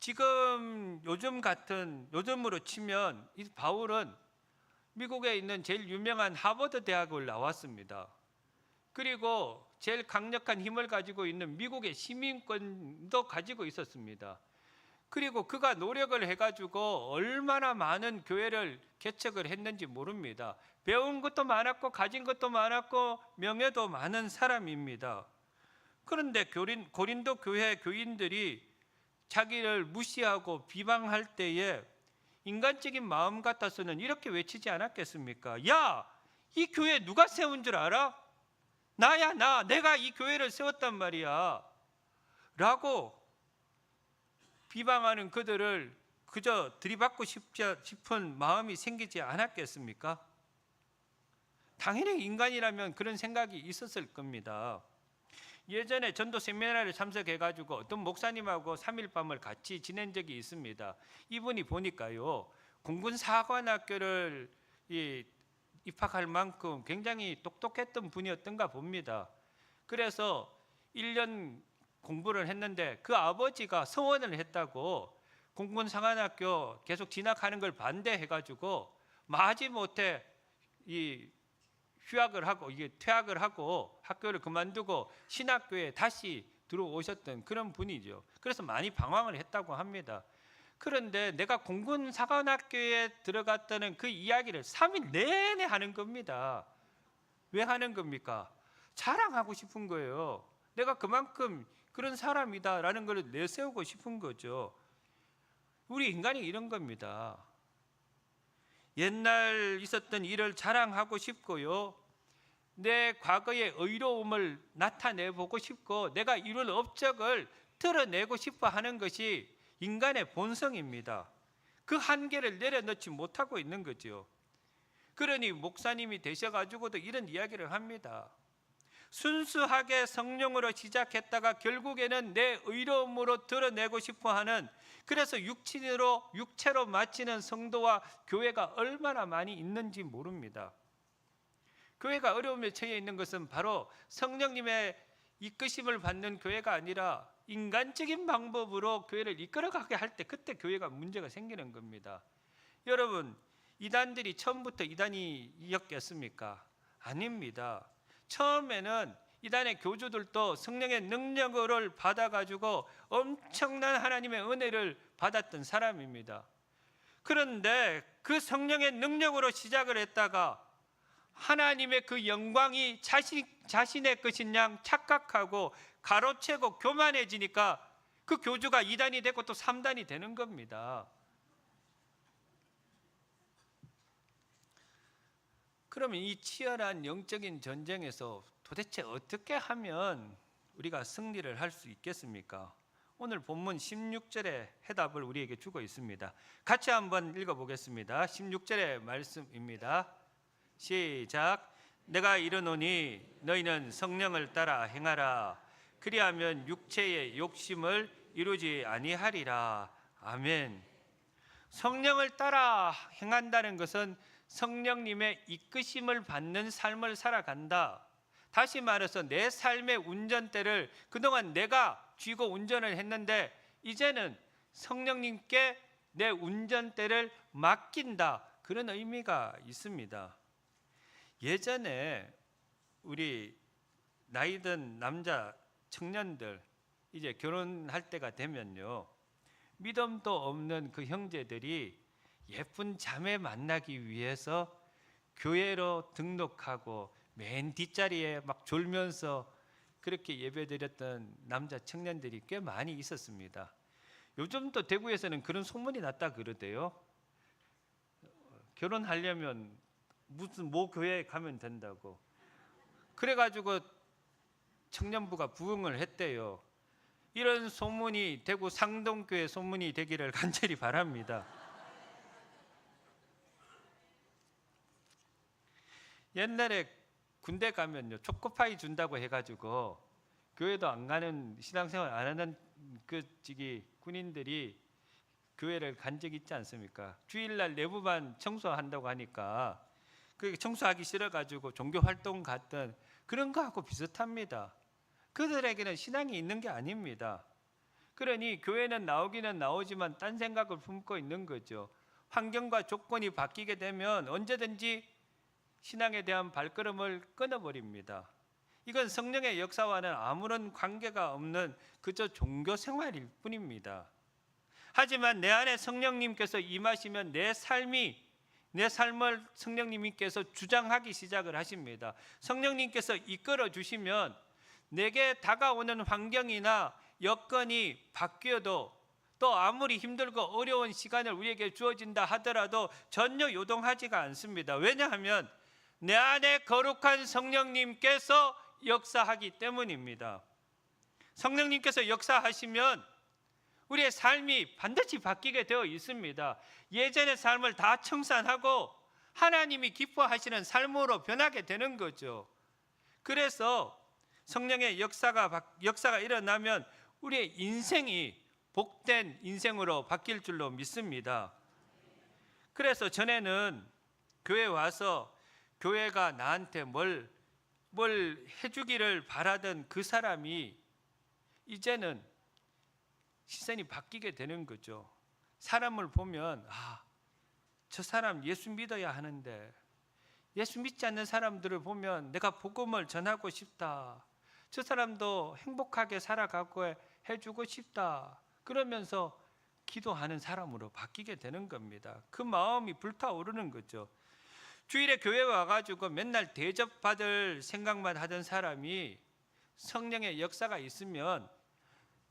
지금 요즘으로 치면 이 바울은 미국에 있는 제일 유명한 하버드 대학을 나왔습니다. 그리고 제일 강력한 힘을 가지고 있는 미국의 시민권도 가지고 있었습니다. 그리고 그가 노력을 해가지고 얼마나 많은 교회를 개척을 했는지 모릅니다. 배운 것도 많았고 가진 것도 많았고 명예도 많은 사람입니다. 그런데 고린도 교회 교인들이 자기를 무시하고 비방할 때에 인간적인 마음 같아서는 이렇게 외치지 않았겠습니까? 야, 이 교회 누가 세운 줄 알아? 나야, 내가 이 교회를 세웠단 말이야 라고 비방하는 그들을 그저 들이받고 싶은 마음이 생기지 않았겠습니까? 당연히 인간이라면 그런 생각이 있었을 겁니다. 예전에 전도 세미나를 참석해가지고 어떤 목사님하고 3일 밤을 같이 지낸 적이 있습니다. 이분이 보니까요, 공군사관학교를 입학할 만큼 굉장히 똑똑했던 분이었던가 봅니다. 그래서 1년 공부를 했는데 그 아버지가 서원을 했다고 공군사관학교 계속 진학하는 걸 반대해가지고 마지못해 퇴학을 하고 학교를 그만두고 신학교에 다시 들어오셨던 그런 분이죠. 그래서 많이 방황을 했다고 합니다. 그런데 내가 공군사관학교에 들어갔다는 그 이야기를 3일 내내 하는 겁니다. 왜 하는 겁니까? 자랑하고 싶은 거예요. 내가 그만큼 그런 사람이다라는 걸 내세우고 싶은 거죠. 우리 인간이 이런 겁니다. 옛날 있었던 일을 자랑하고 싶고요, 내 과거의 의로움을 나타내보고 싶고 내가 이룬 업적을 드러내고 싶어 하는 것이 인간의 본성입니다. 그 한계를 내려놓지 못하고 있는 거죠. 그러니 목사님이 되셔가지고도 이런 이야기를 합니다. 순수하게 성령으로 시작했다가 결국에는 내 의로움으로 드러내고 싶어하는, 그래서 육체로 마치는 성도와 교회가 얼마나 많이 있는지 모릅니다. 교회가 어려움에 처해 있는 것은 바로 성령님의 이끄심을 받는 교회가 아니라 인간적인 방법으로 교회를 이끌어가게 할 때 그때 교회가 문제가 생기는 겁니다. 여러분, 이단들이 처음부터 이단이었겠습니까? 아닙니다. 처음에는 이단의 교주들도 성령의 능력을 받아가지고 엄청난 하나님의 은혜를 받았던 사람입니다. 그런데 그 성령의 능력으로 시작을 했다가 하나님의 그 영광이 자신의 것인 양 착각하고 가로채고 교만해지니까 그 교주가 2단이 되고 또 3단이 되는 겁니다. 그러면 이 치열한 영적인 전쟁에서 도대체 어떻게 하면 우리가 승리를 할 수 있겠습니까? 오늘 본문 16절의 해답을 우리에게 주고 있습니다. 같이 한번 읽어보겠습니다. 16절의 말씀입니다. 시작. 내가 이르노니 너희는 성령을 따라 행하라. 그리하면 육체의 욕심을 이루지 아니하리라. 아멘. 성령을 따라 행한다는 것은 성령님의 이끄심을 받는 삶을 살아간다. 다시 말해서 내 삶의 운전대를 그동안 내가 쥐고 운전을 했는데 이제는 성령님께 내 운전대를 맡긴다. 그런 의미가 있습니다. 예전에 우리 나이 든 남자 청년들 이제 결혼할 때가 되면요, 믿음도 없는 그 형제들이 예쁜 자매 만나기 위해서 교회로 등록하고 맨 뒷자리에 막 졸면서 그렇게 예배드렸던 남자 청년들이 꽤 많이 있었습니다. 요즘도 대구에서는 그런 소문이 났다 그러대요. 결혼하려면 무슨 모 교회에 가면 된다고. 그래가지고 청년부가 부응을 했대요. 이런 소문이 대구 상동교회 소문이 되기를 간절히 바랍니다. 옛날에 군대 가면요, 초코파이 준다고 해가지고 교회도 안 가는, 신앙생활 안 하는 그 군인들이 교회를 간 적 있지 않습니까? 주일날 내부반 청소한다고 하니까 그 청소하기 싫어가지고 종교 활동 갔던 그런 거하고 비슷합니다. 그들에게는 신앙이 있는 게 아닙니다. 그러니 교회는 나오기는 나오지만 딴 생각을 품고 있는 거죠. 환경과 조건이 바뀌게 되면 언제든지 신앙에 대한 발걸음을 끊어버립니다. 이건 성령의 역사와는 아무런 관계가 없는 그저 종교 생활일 뿐입니다. 하지만 내 안에 성령님께서 임하시면 내 삶을 성령님께서 주장하기 시작을 하십니다. 성령님께서 이끌어 주시면 내게 다가오는 환경이나 여건이 바뀌어도 또 아무리 힘들고 어려운 시간을 우리에게 주어진다 하더라도 전혀 요동하지가 않습니다. 왜냐하면 내 안에 거룩한 성령님께서 역사하기 때문입니다. 성령님께서 역사하시면 우리의 삶이 반드시 바뀌게 되어 있습니다. 예전의 삶을 다 청산하고 하나님이 기뻐하시는 삶으로 변하게 되는 거죠. 그래서 성령의 역사가 일어나면 우리의 인생이 복된 인생으로 바뀔 줄로 믿습니다. 그래서 전에는 교회 와서 교회가 나한테 뭘 해주기를 바라던 그 사람이 이제는 시선이 바뀌게 되는 거죠. 사람을 보면 저 사람 예수 믿어야 하는데 예수 믿지 않는 사람들을 보면 내가 복음을 전하고 싶다. 저 사람도 행복하게 살아가고 해주고 싶다. 그러면서 기도하는 사람으로 바뀌게 되는 겁니다. 그 마음이 불타오르는 거죠. 주일에 교회 와가지고 맨날 대접받을 생각만 하던 사람이 성령의 역사가 있으면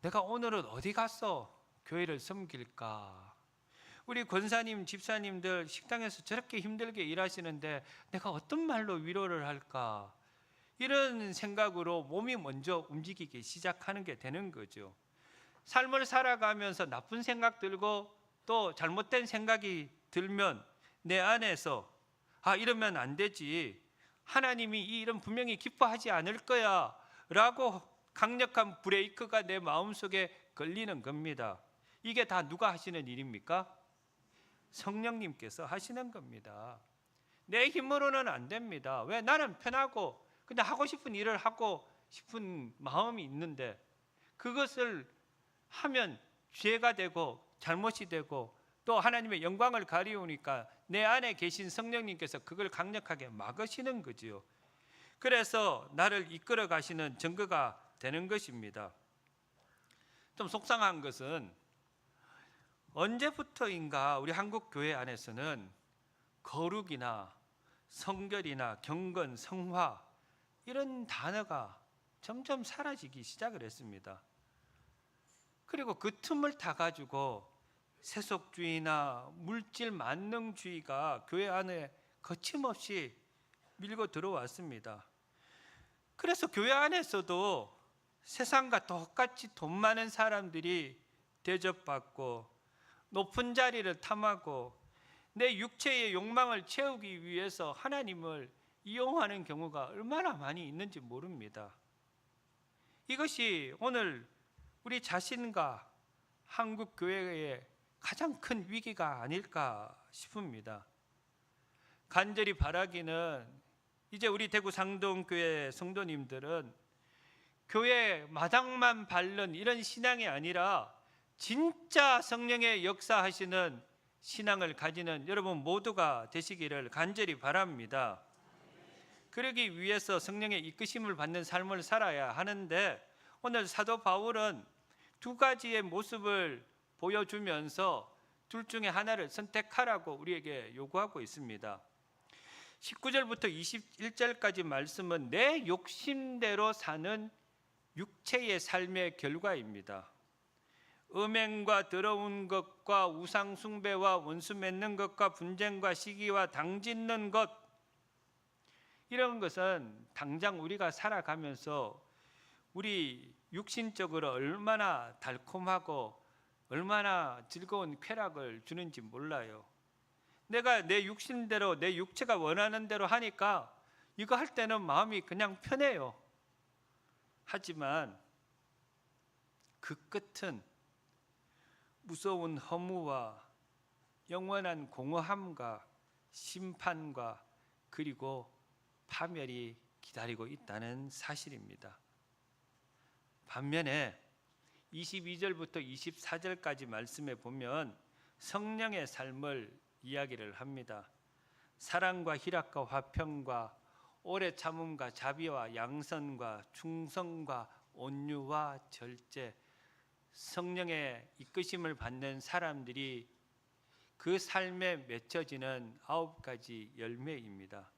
내가 오늘은 어디 가서 교회를 섬길까? 우리 권사님, 집사님들 식당에서 저렇게 힘들게 일하시는데 내가 어떤 말로 위로를 할까? 이런 생각으로 몸이 먼저 움직이기 시작하는 게 되는 거죠. 삶을 살아가면서 나쁜 생각 들고 또 잘못된 생각이 들면 내 안에서 이러면 안 되지. 하나님이 이 일은 분명히 기뻐하지 않을 거야 라고 강력한 브레이크가 내 마음속에 걸리는 겁니다. 이게 다 누가 하시는 일입니까? 성령님께서 하시는 겁니다. 내 힘으로는 안 됩니다. 왜? 나는 편하고 그냥 하고 싶은 일을 하고 싶은 마음이 있는데 그것을 하면 죄가 되고 잘못이 되고 또 하나님의 영광을 가리우니까 내 안에 계신 성령님께서 그걸 강력하게 막으시는 거지요. 그래서 나를 이끌어 가시는 증거가 되는 것입니다. 좀 속상한 것은 언제부터인가 우리 한국 교회 안에서는 거룩이나 성결이나 경건, 성화 이런 단어가 점점 사라지기 시작을 했습니다. 그리고 그 틈을 타가지고 세속주의나 물질 만능주의가 교회 안에 거침없이 밀고 들어왔습니다. 그래서 교회 안에서도 세상과 똑같이 돈 많은 사람들이 대접받고 높은 자리를 탐하고 내 육체의 욕망을 채우기 위해서 하나님을 이용하는 경우가 얼마나 많이 있는지 모릅니다. 이것이 오늘 우리 자신과 한국 교회의 가장 큰 위기가 아닐까 싶습니다. 간절히 바라기는 이제 우리 대구 상동교회 성도님들은 교회 마당만 밟는 이런 신앙이 아니라 진짜 성령의 역사하시는 신앙을 가지는 여러분 모두가 되시기를 간절히 바랍니다. 그러기 위해서 성령의 이끄심을 받는 삶을 살아야 하는데, 오늘 사도 바울은 두 가지의 모습을 보여주면서 둘 중에 하나를 선택하라고 우리에게 요구하고 있습니다. 19절부터 21절까지 말씀은 내 욕심대로 사는 육체의 삶의 결과입니다. 음행과 더러운 것과 우상 숭배와 원수 맺는 것과 분쟁과 시기와 당 짓는 것, 이런 것은 당장 우리가 살아가면서 우리 육신적으로 얼마나 달콤하고 얼마나 즐거운 쾌락을 주는지 몰라요. 내가 내 육신대로 내 육체가 원하는 대로 하니까 이거 할 때는 마음이 그냥 편해요. 하지만 그 끝은 무서운 허무와 영원한 공허함과 심판과 그리고 파멸이 기다리고 있다는 사실입니다. 반면에 22절부터 24절까지 말씀에 보면 성령의 삶을 이야기를 합니다. 사랑과 희락과 화평과 오래 참음과 자비와 양선과 충성과 온유와 절제, 성령의 이끄심을 받는 사람들이 그 삶에 맺혀지는 9가지 열매입니다.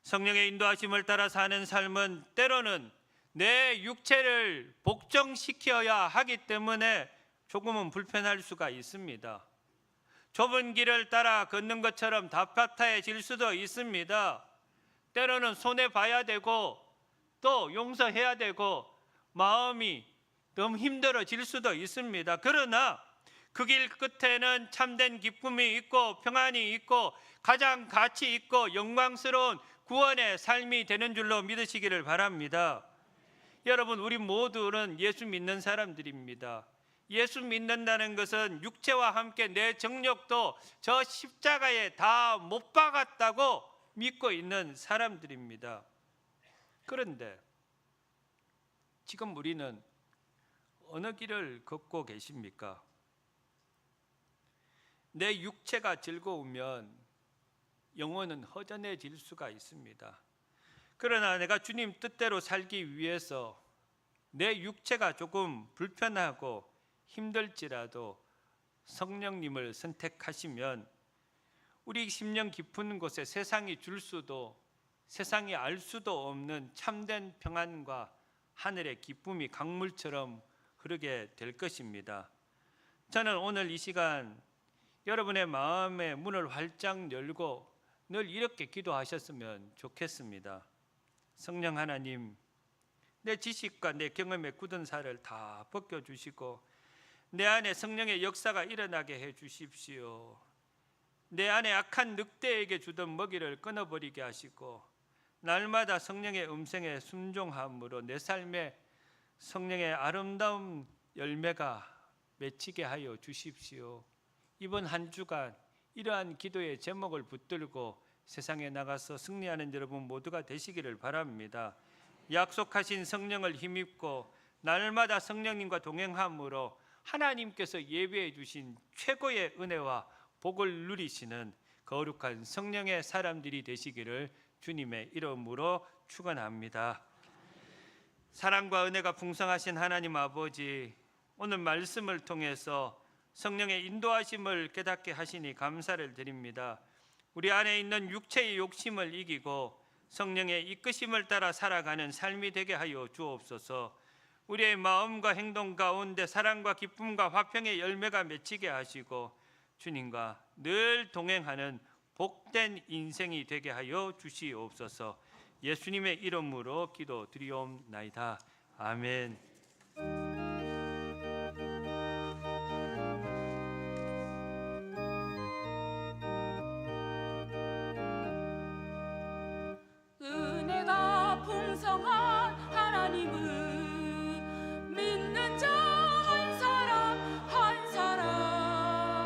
성령의 인도하심을 따라 사는 삶은 때로는 내 육체를 복종시켜야 하기 때문에 조금은 불편할 수가 있습니다. 좁은 길을 따라 걷는 것처럼 답답해질 수도 있습니다. 때로는 손해봐야 되고 또 용서해야 되고 마음이 너무 힘들어질 수도 있습니다. 그러나 그 길 끝에는 참된 기쁨이 있고 평안이 있고 가장 가치 있고 영광스러운 구원의 삶이 되는 줄로 믿으시기를 바랍니다. 여러분, 우리 모두는 예수 믿는 사람들입니다. 예수 믿는다는 것은 육체와 함께 내 정력도 저 십자가에 다 못 박았다고 믿고 있는 사람들입니다. 그런데 지금 우리는 어느 길을 걷고 계십니까? 내 육체가 즐거우면 영혼은 허전해질 수가 있습니다. 그러나 내가 주님 뜻대로 살기 위해서 내 육체가 조금 불편하고 힘들지라도 성령님을 선택하시면 우리 심령 깊은 곳에 세상이 줄 수도 세상이 알 수도 없는 참된 평안과 하늘의 기쁨이 강물처럼 흐르게 될 것입니다. 저는 오늘 이 시간 여러분의 마음의 문을 활짝 열고 늘 이렇게 기도하셨으면 좋겠습니다. 성령 하나님, 내 지식과 내 경험의 굳은 살을 다 벗겨주시고 내 안에 성령의 역사가 일어나게 해주십시오. 내 안에 악한 늑대에게 주던 먹이를 끊어버리게 하시고 날마다 성령의 음성에 순종함으로 내 삶에 성령의 아름다운 열매가 맺히게 하여 주십시오. 이번 한 주간 이러한 기도의 제목을 붙들고 세상에 나가서 승리하는 여러분 모두가 되시기를 바랍니다. 약속하신 성령을 힘입고 날마다 성령님과 동행함으로 하나님께서 예비해 주신 최고의 은혜와 복을 누리시는 거룩한 성령의 사람들이 되시기를 주님의 이름으로 축원합니다. 사랑과 은혜가 풍성하신 하나님 아버지, 오늘 말씀을 통해서 성령의 인도하심을 깨닫게 하시니 감사를 드립니다. 우리 안에 있는 육체의 욕심을 이기고 성령의 이끄심을 따라 살아가는 삶이 되게 하여 주옵소서. 우리의 마음과 행동 가운데 사랑과 기쁨과 화평의 열매가 맺히게 하시고 주님과 늘 동행하는 복된 인생이 되게 하여 주시옵소서. 예수님의 이름으로 기도드리옵나이다. 아멘. 은혜가 풍성한 하나님을 믿는 자 한 사람 한 사람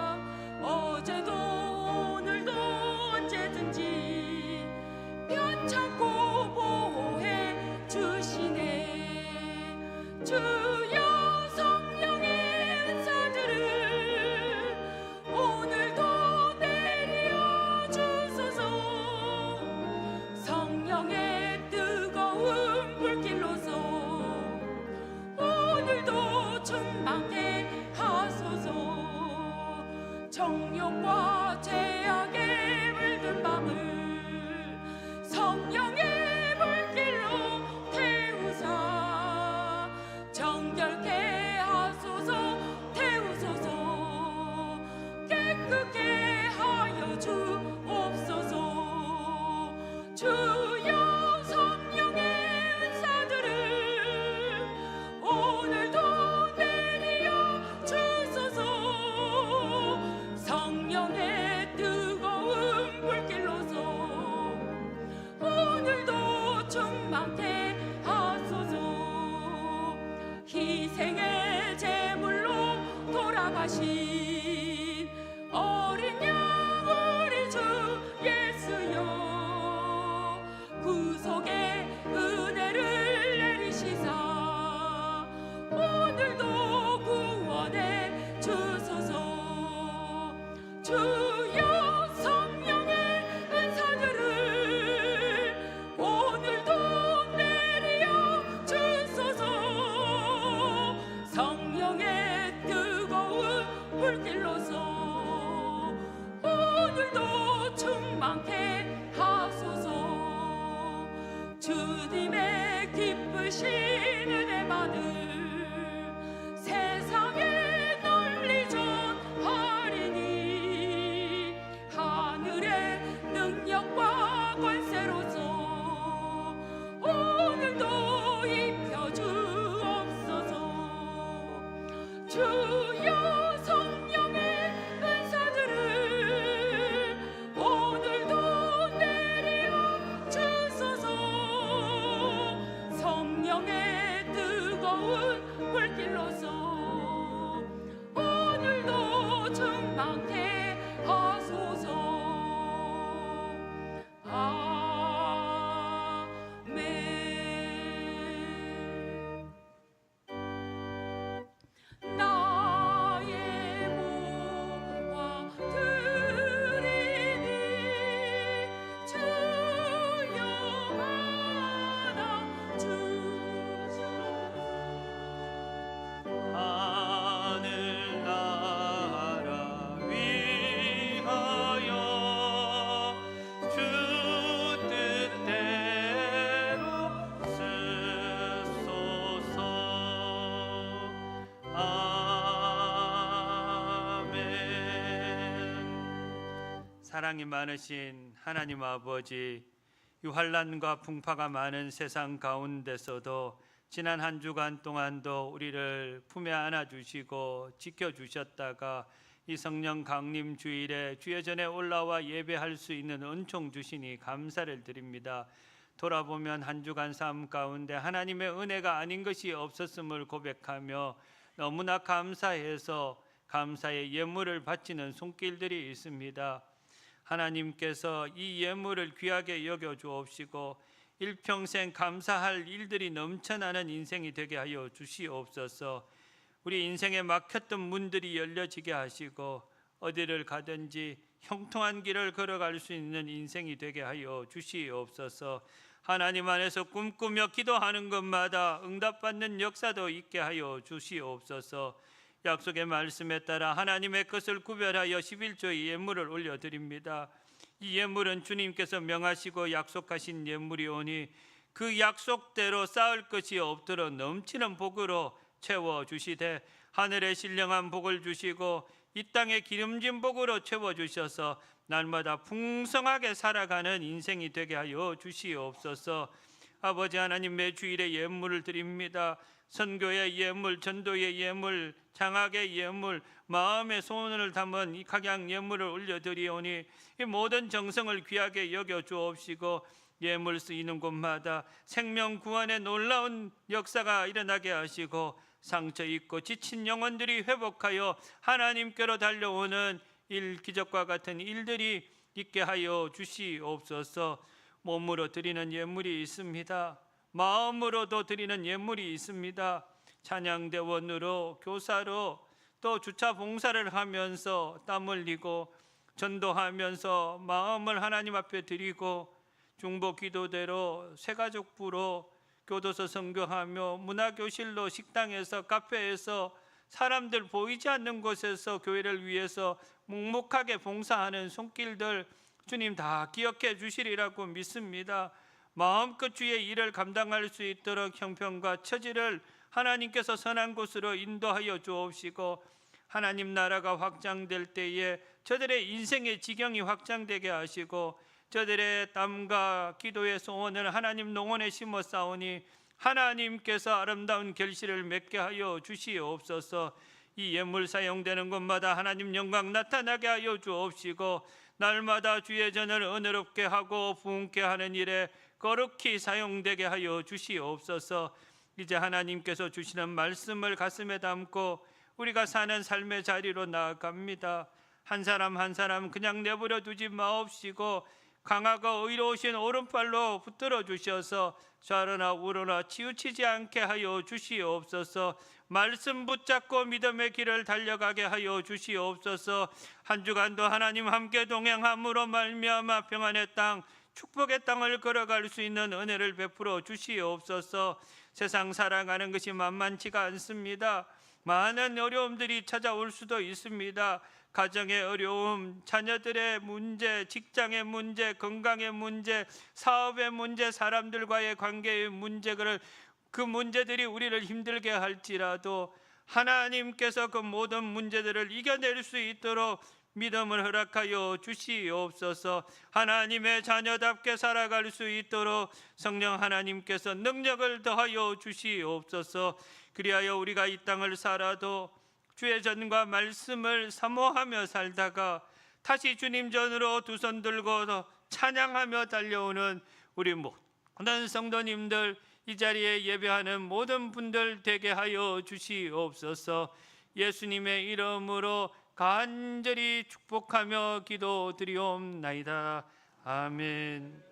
주님의 기쁘신 은혜만을 세상에 널리 전하리니 하늘의 능력과 권세로서 오늘도 입혀주옵소서. 주여 성령의 은사들을 오늘도 내려 주소서. 성령의 뜨거운 불길로서 오늘도 충만케 하소서. 아멘. 나의 모아 드리니 주여 받아주소서. 하늘나라 위하여 주 뜻대로 쓰소서. 아멘. 사랑이 많으신 하나님 아버지, 이 환난과 풍파가 많은 세상 가운데서도 지난 한 주간 동안도 우리를 품에 안아주시고 지켜주셨다가 이 성령 강림 주일에 주의 전에 올라와 예배할 수 있는 은총 주시니 감사를 드립니다. 돌아보면 한 주간 삶 가운데 하나님의 은혜가 아닌 것이 없었음을 고백하며 너무나 감사해서 감사의 예물을 바치는 손길들이 있습니다. 하나님께서 이 예물을 귀하게 여겨 주옵시고 일평생 감사할 일들이 넘쳐나는 인생이 되게 하여 주시옵소서. 우리 인생에 막혔던 문들이 열려지게 하시고 어디를 가든지 형통한 길을 걸어갈 수 있는 인생이 되게 하여 주시옵소서. 하나님 안에서 꿈꾸며 기도하는 것마다 응답받는 역사도 있게 하여 주시옵소서. 약속의 말씀에 따라 하나님의 것을 구별하여 11조의 예물을 올려드립니다. 이 예물은 주님께서 명하시고 약속하신 예물이오니 그 약속대로 쌓을 것이 없도록 넘치는 복으로 채워주시되 하늘의 신령한 복을 주시고 이 땅의 기름진 복으로 채워주셔서 날마다 풍성하게 살아가는 인생이 되게 하여 주시옵소서. 아버지 하나님, 매 주일에 예물을 드립니다. 선교의 예물, 전도의 예물, 장학의 예물, 마음의 소원을 담은 이 각양 예물을 올려드리오니 이 모든 정성을 귀하게 여겨 주옵시고 예물 쓰이는 곳마다 생명 구원의 놀라운 역사가 일어나게 하시고 상처 입고 지친 영혼들이 회복하여 하나님께로 달려오는 기적과 같은 일들이 있게 하여 주시옵소서. 몸으로 드리는 예물이 있습니다. 마음으로도 드리는 예물이 있습니다. 찬양대원으로, 교사로, 또 주차 봉사를 하면서 땀 흘리고 전도하면서 마음을 하나님 앞에 드리고 중보 기도대로 새가족부로 교도소 선교하며 문화교실로, 식당에서, 카페에서, 사람들 보이지 않는 곳에서 교회를 위해서 묵묵하게 봉사하는 손길들 주님 다 기억해 주시리라고 믿습니다. 마음껏 주의 일을 감당할 수 있도록 형편과 처지를 하나님께서 선한 곳으로 인도하여 주옵시고 하나님 나라가 확장될 때에 저들의 인생의 지경이 확장되게 하시고 저들의 땀과 기도의 소원을 하나님 농원에 심어 싸우니 하나님께서 아름다운 결실을 맺게 하여 주시옵소서. 이 예물 사용되는 곳마다 하나님 영광 나타나게 하여 주옵시고 날마다 주의 전을 은혜롭게 하고 부흥케 하는 일에 거룩히 사용되게 하여 주시옵소서. 이제 하나님께서 주시는 말씀을 가슴에 담고 우리가 사는 삶의 자리로 나아갑니다. 한 사람 한 사람 그냥 내버려 두지 마옵시고 강하고 의로우신 오른팔로 붙들어 주셔서 좌로나 우로나 치우치지 않게 하여 주시옵소서. 말씀 붙잡고 믿음의 길을 달려가게 하여 주시옵소서. 한 주간도 하나님 함께 동행함으로 말미암아 평안의 땅, 축복의 땅을 걸어갈 수 있는 은혜를 베풀어 주시옵소서. 세상 살아가는 것이 만만치가 않습니다. 많은 어려움들이 찾아올 수도 있습니다. 가정의 어려움, 자녀들의 문제, 직장의 문제, 건강의 문제, 사업의 문제, 사람들과의 관계의 문제를 그 문제들이 우리를 힘들게 할지라도 하나님께서 그 모든 문제들을 이겨낼 수 있도록 믿음을 허락하여 주시옵소서. 하나님의 자녀답게 살아갈 수 있도록 성령 하나님께서 능력을 더하여 주시옵소서. 그리하여 우리가 이 땅을 살아도 주의 전과 말씀을 사모하며 살다가 다시 주님 전으로 두 손 들고 찬양하며 달려오는 우리 모든 성도님들, 이 자리에 예배하는 모든 분들 되게 하여 주시옵소서. 예수님의 이름으로 간절히 축복하며 기도드리옵나이다. 아멘.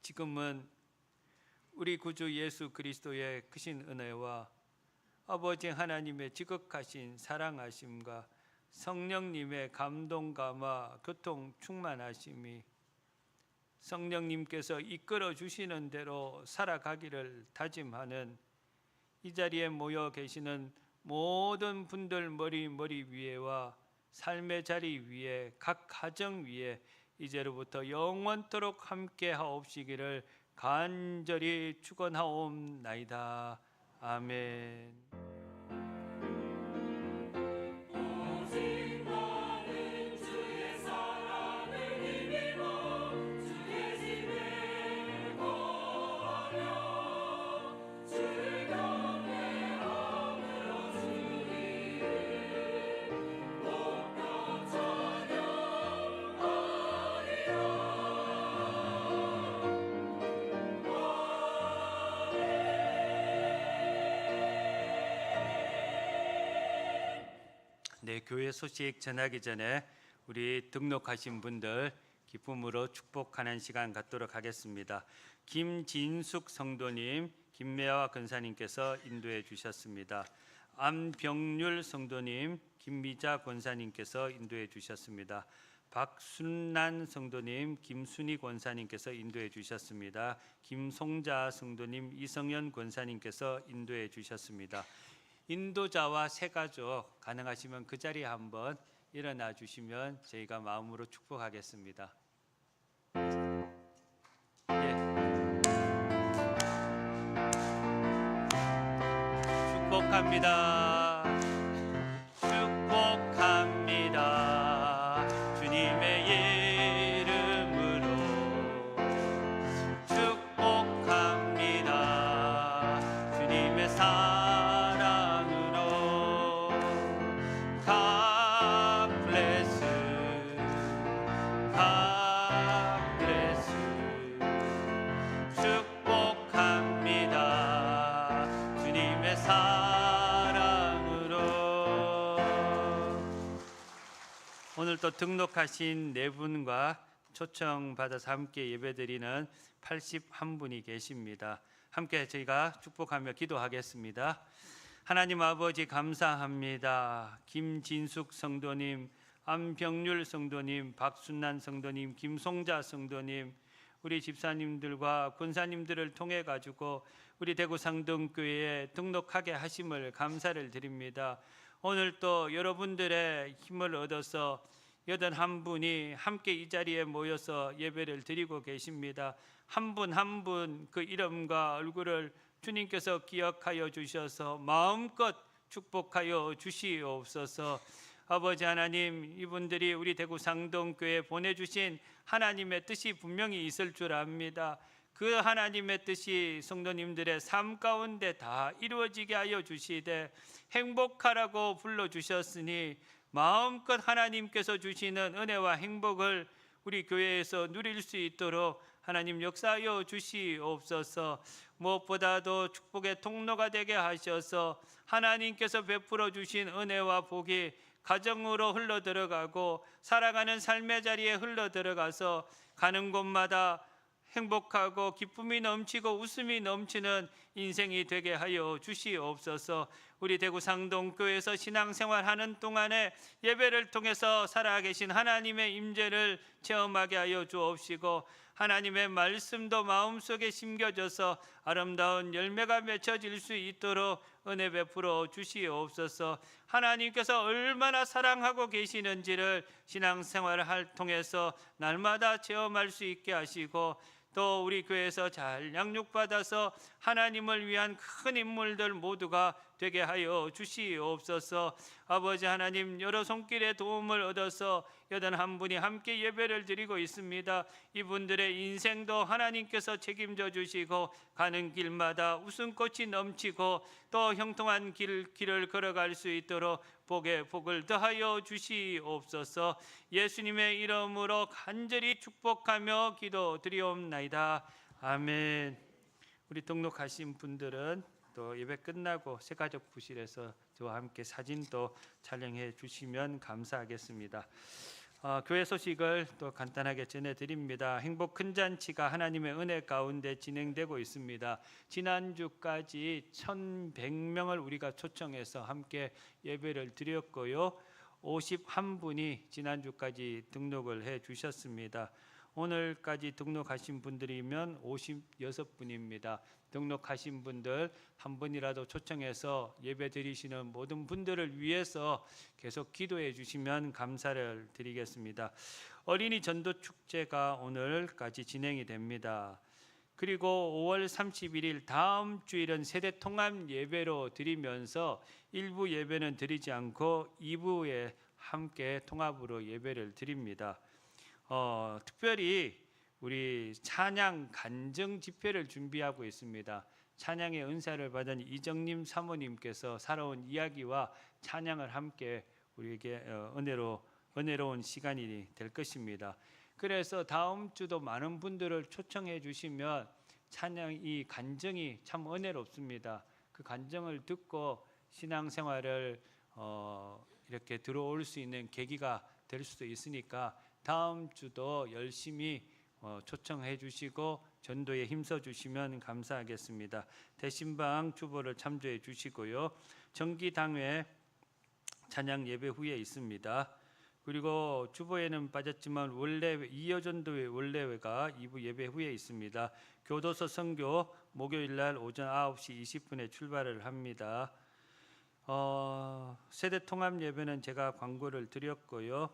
지금은 우리 구주 예수 그리스도의 크신 은혜와 아버지 하나님의 지극하신 사랑하심과 성령님의 감동 감화 교통 충만하심이 성령님께서 이끌어 주시는 대로 살아가기를 다짐하는 이 자리에 모여 계시는 모든 분들 머리 위에와 삶의 자리 위에 각 가정 위에 이제로부터 영원토록 함께 하옵시기를 간절히 축원하옵나이다. 아멘. 네, 교회 소식 전하기 전에 우리 등록하신 분들 기쁨으로 축복하는 시간 갖도록 하겠습니다. 김진숙 성도님, 김매화 권사님께서 인도해 주셨습니다. 안병률 성도님, 김미자 권사님께서 인도해 주셨습니다. 박순난 성도님, 김순희 권사님께서 인도해 주셨습니다. 김송자 성도님, 이성현 권사님께서 인도해 주셨습니다. 인도자와 새 가족 가능하시면 그 자리에 한번 일어나 주시면 저희가 마음으로 축복하겠습니다. 축복합니다. 축복합니다. 주님의 이름으로 축복합니다. 주님의 사랑으로 God bless you. God bless you. 축복합니다. 주님의 사랑으로. 오늘 또 등록하신 네 분과 초청받아서 함께 예배드리는 81분이 계십니다. 함께 저희가 축복하며 기도하겠습니다. 하나님 아버지 감사합니다. 김진숙 성도님, 안병률 성도님, 박순난 성도님, 김송자 성도님, 우리 집사님들과 권사님들을 통해 가지고 우리 대구 상동교회에 등록하게 하심을 감사를 드립니다. 오늘 또 여러분들의 힘을 얻어서 81분이 함께 이 자리에 모여서 예배를 드리고 계십니다. 한 분 한 분 그 이름과 얼굴을 주님께서 기억하여 주셔서 마음껏 축복하여 주시옵소서. 아버지 하나님, 이분들이 우리 대구 상동교회에 보내주신 하나님의 뜻이 분명히 있을 줄 압니다. 그 하나님의 뜻이 성도님들의 삶 가운데 다 이루어지게 하여 주시되 행복하라고 불러주셨으니 마음껏 하나님께서 주시는 은혜와 행복을 우리 교회에서 누릴 수 있도록 하나님 역사하여 주시옵소서. 무엇보다도 축복의 통로가 되게 하셔서 하나님께서 베풀어 주신 은혜와 복이 가정으로 흘러들어가고 살아가는 삶의 자리에 흘러들어가서 가는 곳마다 행복하고 기쁨이 넘치고 웃음이 넘치는 인생이 되게 하여 주시옵소서. 우리 대구 상동교회에서 신앙생활하는 동안에 예배를 통해서 살아계신 하나님의 임재를 체험하게 하여 주옵시고 하나님의 말씀도 마음속에 심겨져서 아름다운 열매가 맺혀질 수 있도록 은혜 베풀어 주시옵소서. 하나님께서 얼마나 사랑하고 계시는지를 신앙생활을 통해서 날마다 체험할 수 있게 하시고, 또 우리 교회에서 잘 양육받아서 하나님을 위한 큰 인물들 모두가 되게 하여 주시옵소서. 아버지 하나님, 여러 손길의 도움을 얻어서 81분이 함께 예배를 드리고 있습니다. 이분들의 인생도 하나님께서 책임져 주시고, 가는 길마다 웃음꽃이 넘치고 또 형통한 길을 걸어갈 수 있도록 복에 복을 더하여 주시옵소서. 예수님의 이름으로 간절히 축복하며 기도드리옵나이다. 아멘. 우리 등록하신 분들은 또 예배 끝나고 새가족 부실에서 저와 함께 사진도 촬영해 주시면 감사하겠습니다. 교회 소식을 또 간단하게 전해드립니다. 행복 큰 잔치가 하나님의 은혜 가운데 진행되고 있습니다. 지난주까지 1,100명을 우리가 초청해서 함께 예배를 드렸고요. 51분이 지난주까지 등록을 해 주셨습니다. 오늘까지 등록하신 분들이면 56분입니다. 등록하신 분들 한 분이라도 초청해서 예배 드리시는 모든 분들을 위해서 계속 기도해 주시면 감사를 드리겠습니다. 어린이 전도 축제가 오늘까지 진행이 됩니다. 그리고 5월 31일 다음 주일은 세대 통합 예배로 드리면서 1부 예배는 드리지 않고 2부에 함께 통합으로 예배를 드립니다. 특별히 우리 찬양 간증 집회를 준비하고 있습니다. 찬양의 은사를 받은 이정님 사모님께서 살아온 이야기와 찬양을 함께 우리에게 은혜로운 시간이 될 것입니다. 그래서 다음 주도 많은 분들을 초청해 주시면 찬양 이 간증이 참 은혜롭습니다. 그 간증을 듣고 신앙생활을 이렇게 들어올 수 있는 계기가 될 수도 있으니까 다음 주도 열심히 초청해 주시고 전도에 힘써 주시면 감사하겠습니다. 대신방 주보를 참조해 주시고요. 정기당회 찬양 예배 후에 있습니다. 그리고 주보에는 빠졌지만 원래회 이여전도회 원래회가 2부 예배 후에 있습니다. 교도소 선교 목요일 날 오전 9시 20분에 출발을 합니다. 세대 통합 예배는 제가 광고를 드렸고요.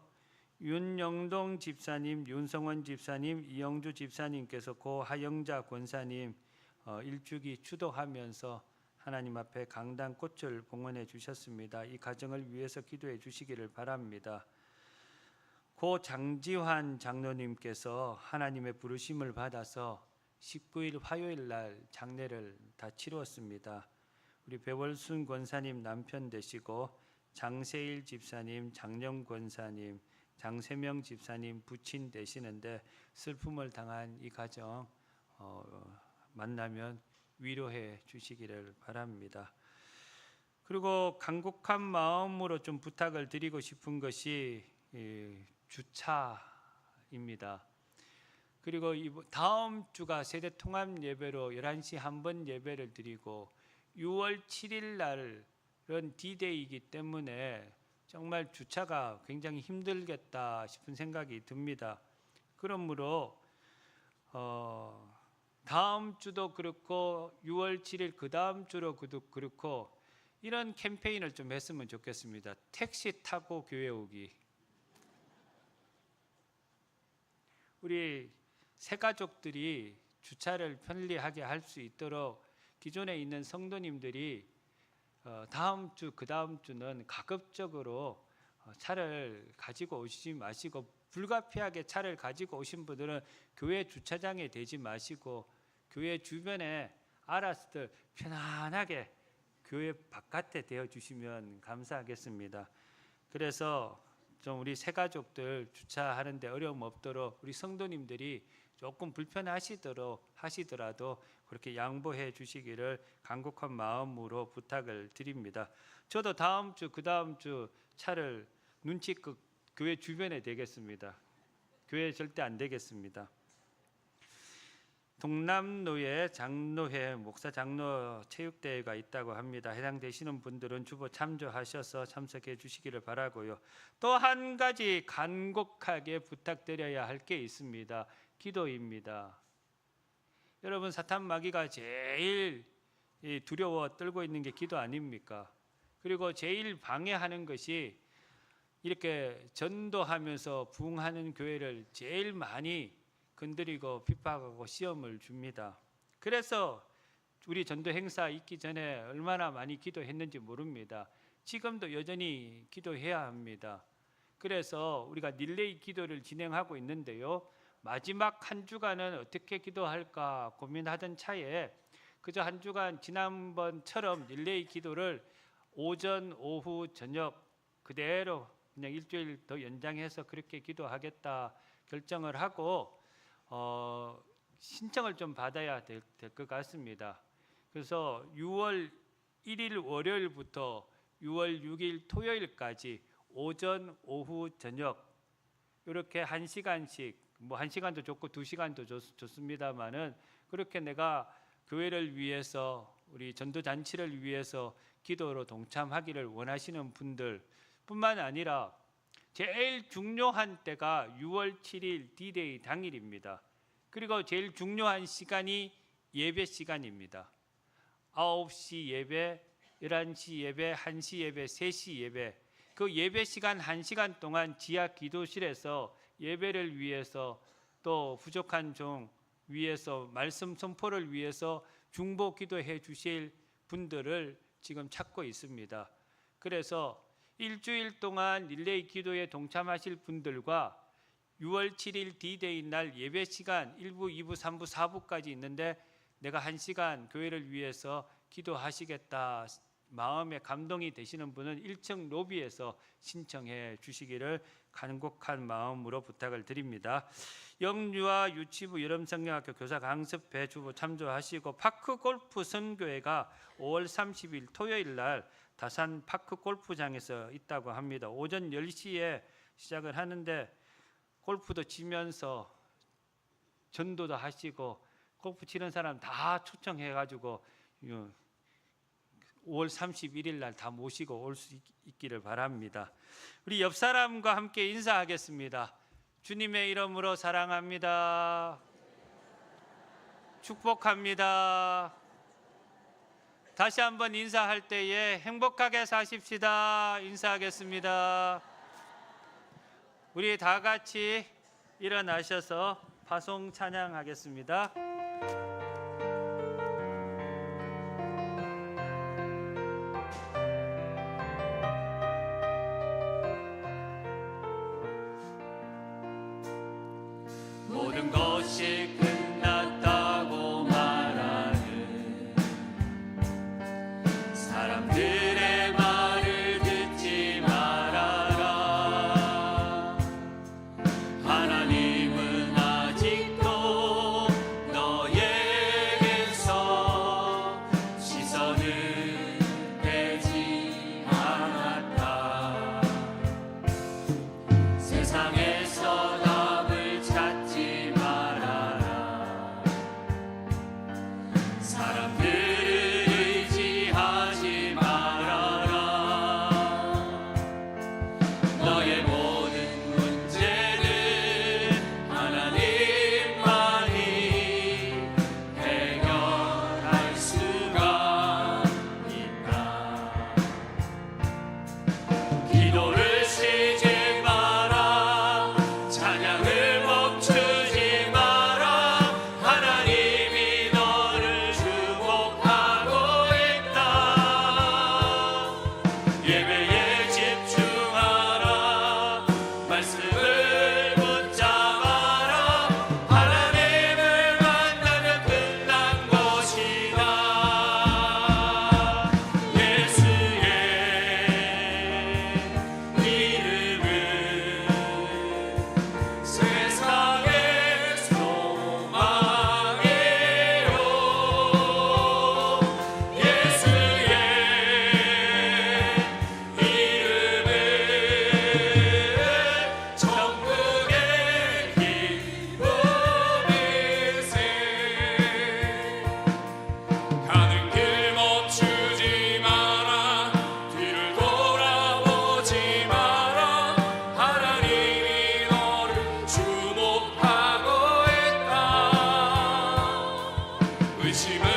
윤영동 집사님, 윤성원 집사님, 이영주 집사님께서 고 하영자 권사님 일주기 추도하면서 하나님 앞에 강단 꽃을 봉헌해 주셨습니다. 이 가정을 위해서 기도해 주시기를 바랍니다. 고 장지환 장로님께서 하나님의 부르심을 받아서 19일 화요일 날 장례를 다 치루었습니다. 우리 배월순 권사님 남편 되시고 장세일 집사님, 장영 권사님, 장세명 집사님 부친 되시는데 슬픔을 당한 이 가정 만나면 위로해 주시기를 바랍니다. 그리고 간곡한 마음으로 좀 부탁을 드리고 싶은 것이 주차입니다. 그리고 다음 주가 세대 통합 예배로 11시 한 번 예배를 드리고 6월 7일 날은 D-Day이기 때문에 정말 주차가 굉장히 힘들겠다 싶은 생각이 듭니다. 그러므로 다음 주도 그렇고 6월 7일 그 다음 주로 그렇고 이런 캠페인을 좀 했으면 좋겠습니다. 택시 타고 교회 오기. 우리 새가족들이 주차를 편리하게 할 수 있도록 기존에 있는 성도님들이 다음 주, 그 다음 주는 가급적으로 차를 가지고 오시지 마시고 불가피하게 차를 가지고 오신 분들은 교회 주차장에 대지 마시고 교회 주변에 알아서들 편안하게 교회 바깥에 대어 주시면 감사하겠습니다. 그래서 좀 우리 새가족들 주차하는데 어려움 없도록 우리 성도님들이 조금 하시더라도 그렇게 양보해 주시기를 간곡한 마음으로 부탁을 드립니다. 저도 다음 주, 그 다음 주 차를 눈치껏 교회 주변에 대겠습니다. 교회 절대 안 되겠습니다. 동남로에 장로회 목사 장로 체육대회가 있다고 합니다. 해당되시는 분들은 주보 참조하셔서 참석해 주시기를 바라고요. 또 한 가지 간곡하게 부탁드려야 할 게 있습니다. 기도입니다. 여러분, 사탄 마귀가 제일 두려워 떨고 있는 게 기도 아닙니까? 그리고 제일 방해하는 것이 이렇게 전도하면서 부흥하는 교회를 제일 많이 건드리고 핍박하고 시험을 줍니다. 그래서 우리 전도 행사 있기 전에 얼마나 많이 기도했는지 모릅니다. 지금도 여전히 기도해야 합니다. 그래서 우리가 릴레이 기도를 진행하고 있는데요. 마지막 한 주간은 어떻게 기도할까 고민하던 차에 그저 한 주간 지난번처럼 릴레이 기도를 오전, 오후, 저녁 그대로 그냥 일주일 더 연장해서 그렇게 기도하겠다 결정을 하고 신청을 좀 받아야 될 것 같습니다. 그래서 6월 1일 월요일부터 6월 6일 토요일까지 오전, 오후, 저녁 이렇게 1시간씩 뭐 1시간도 좋고 2시간도 좋습니다만은 그렇게 내가 교회를 위해서 우리 전도 잔치를 위해서 기도로 동참하기를 원하시는 분들 뿐만 아니라 제일 중요한 때가 6월 7일 D-Day 당일입니다. 그리고 제일 중요한 시간이 예배 시간입니다. 9시 예배, 11시 예배, 1시 예배, 3시 예배. 그 예배 시간 1시간 동안 지하 기도실에서 예배를 위해서 또 부족한 종 위해서 말씀 선포를 위해서 중보 기도해 주실 분들을 지금 찾고 있습니다. 그래서 일주일 동안 릴레이 기도에 동참하실 분들과 6월 7일 D-Day 날 예배 시간 1부, 2부, 3부, 4부까지 있는데 내가 1시간 교회를 위해서 기도하시겠다 마음에 감동이 되시는 분은 1층 로비에서 신청해 주시기를 간곡한 마음으로 부탁을 드립니다. 영유아 유치부 여름성경학교 교사 강습회 주부 참조하시고 파크 골프 선교회가 5월 30일 토요일 날 다산 파크 골프장에서 있다고 합니다. 오전 10시에 시작을 하는데 골프도 치면서 전도도 하시고 골프 치는 사람 다 초청해 가지고 5월 31일 날 다 모시고 올 수 있기를 바랍니다. 우리 옆 사람과 함께 인사하겠습니다. 주님의 이름으로 사랑합니다. 축복합니다. 다시 한번 인사할 때에 행복하게 사십시다. 인사하겠습니다. 우리 다 같이 일어나셔서 파송 찬양하겠습니다. 모든 것이 끝났다고 말하는 사람들의 말을 듣지 말아라. 하나님은 아직도 너에게서 시선을 떼지 않았다. 세상에서 답을 찾지 말아라. 사람들을 의지하지 말아라. 너의 모든 문제는 하나님만이 해결할 수가 있다. 기도를 쉬지 마라. 찬양을 멈추지 마라. 하나님이 너를 축복하고 있다. 예배에 집중하라. 말씀을 붙잡아라. 하나님을 만나면 끝난 것이다. 예수의 이름은 세상의 소망이요. 예수의 이름은 천국의 기쁨일세. 가는 길 멈추지 마라. 뒤를 돌아보지 마라. 하나님이 너를 주목하고 있다. 의심을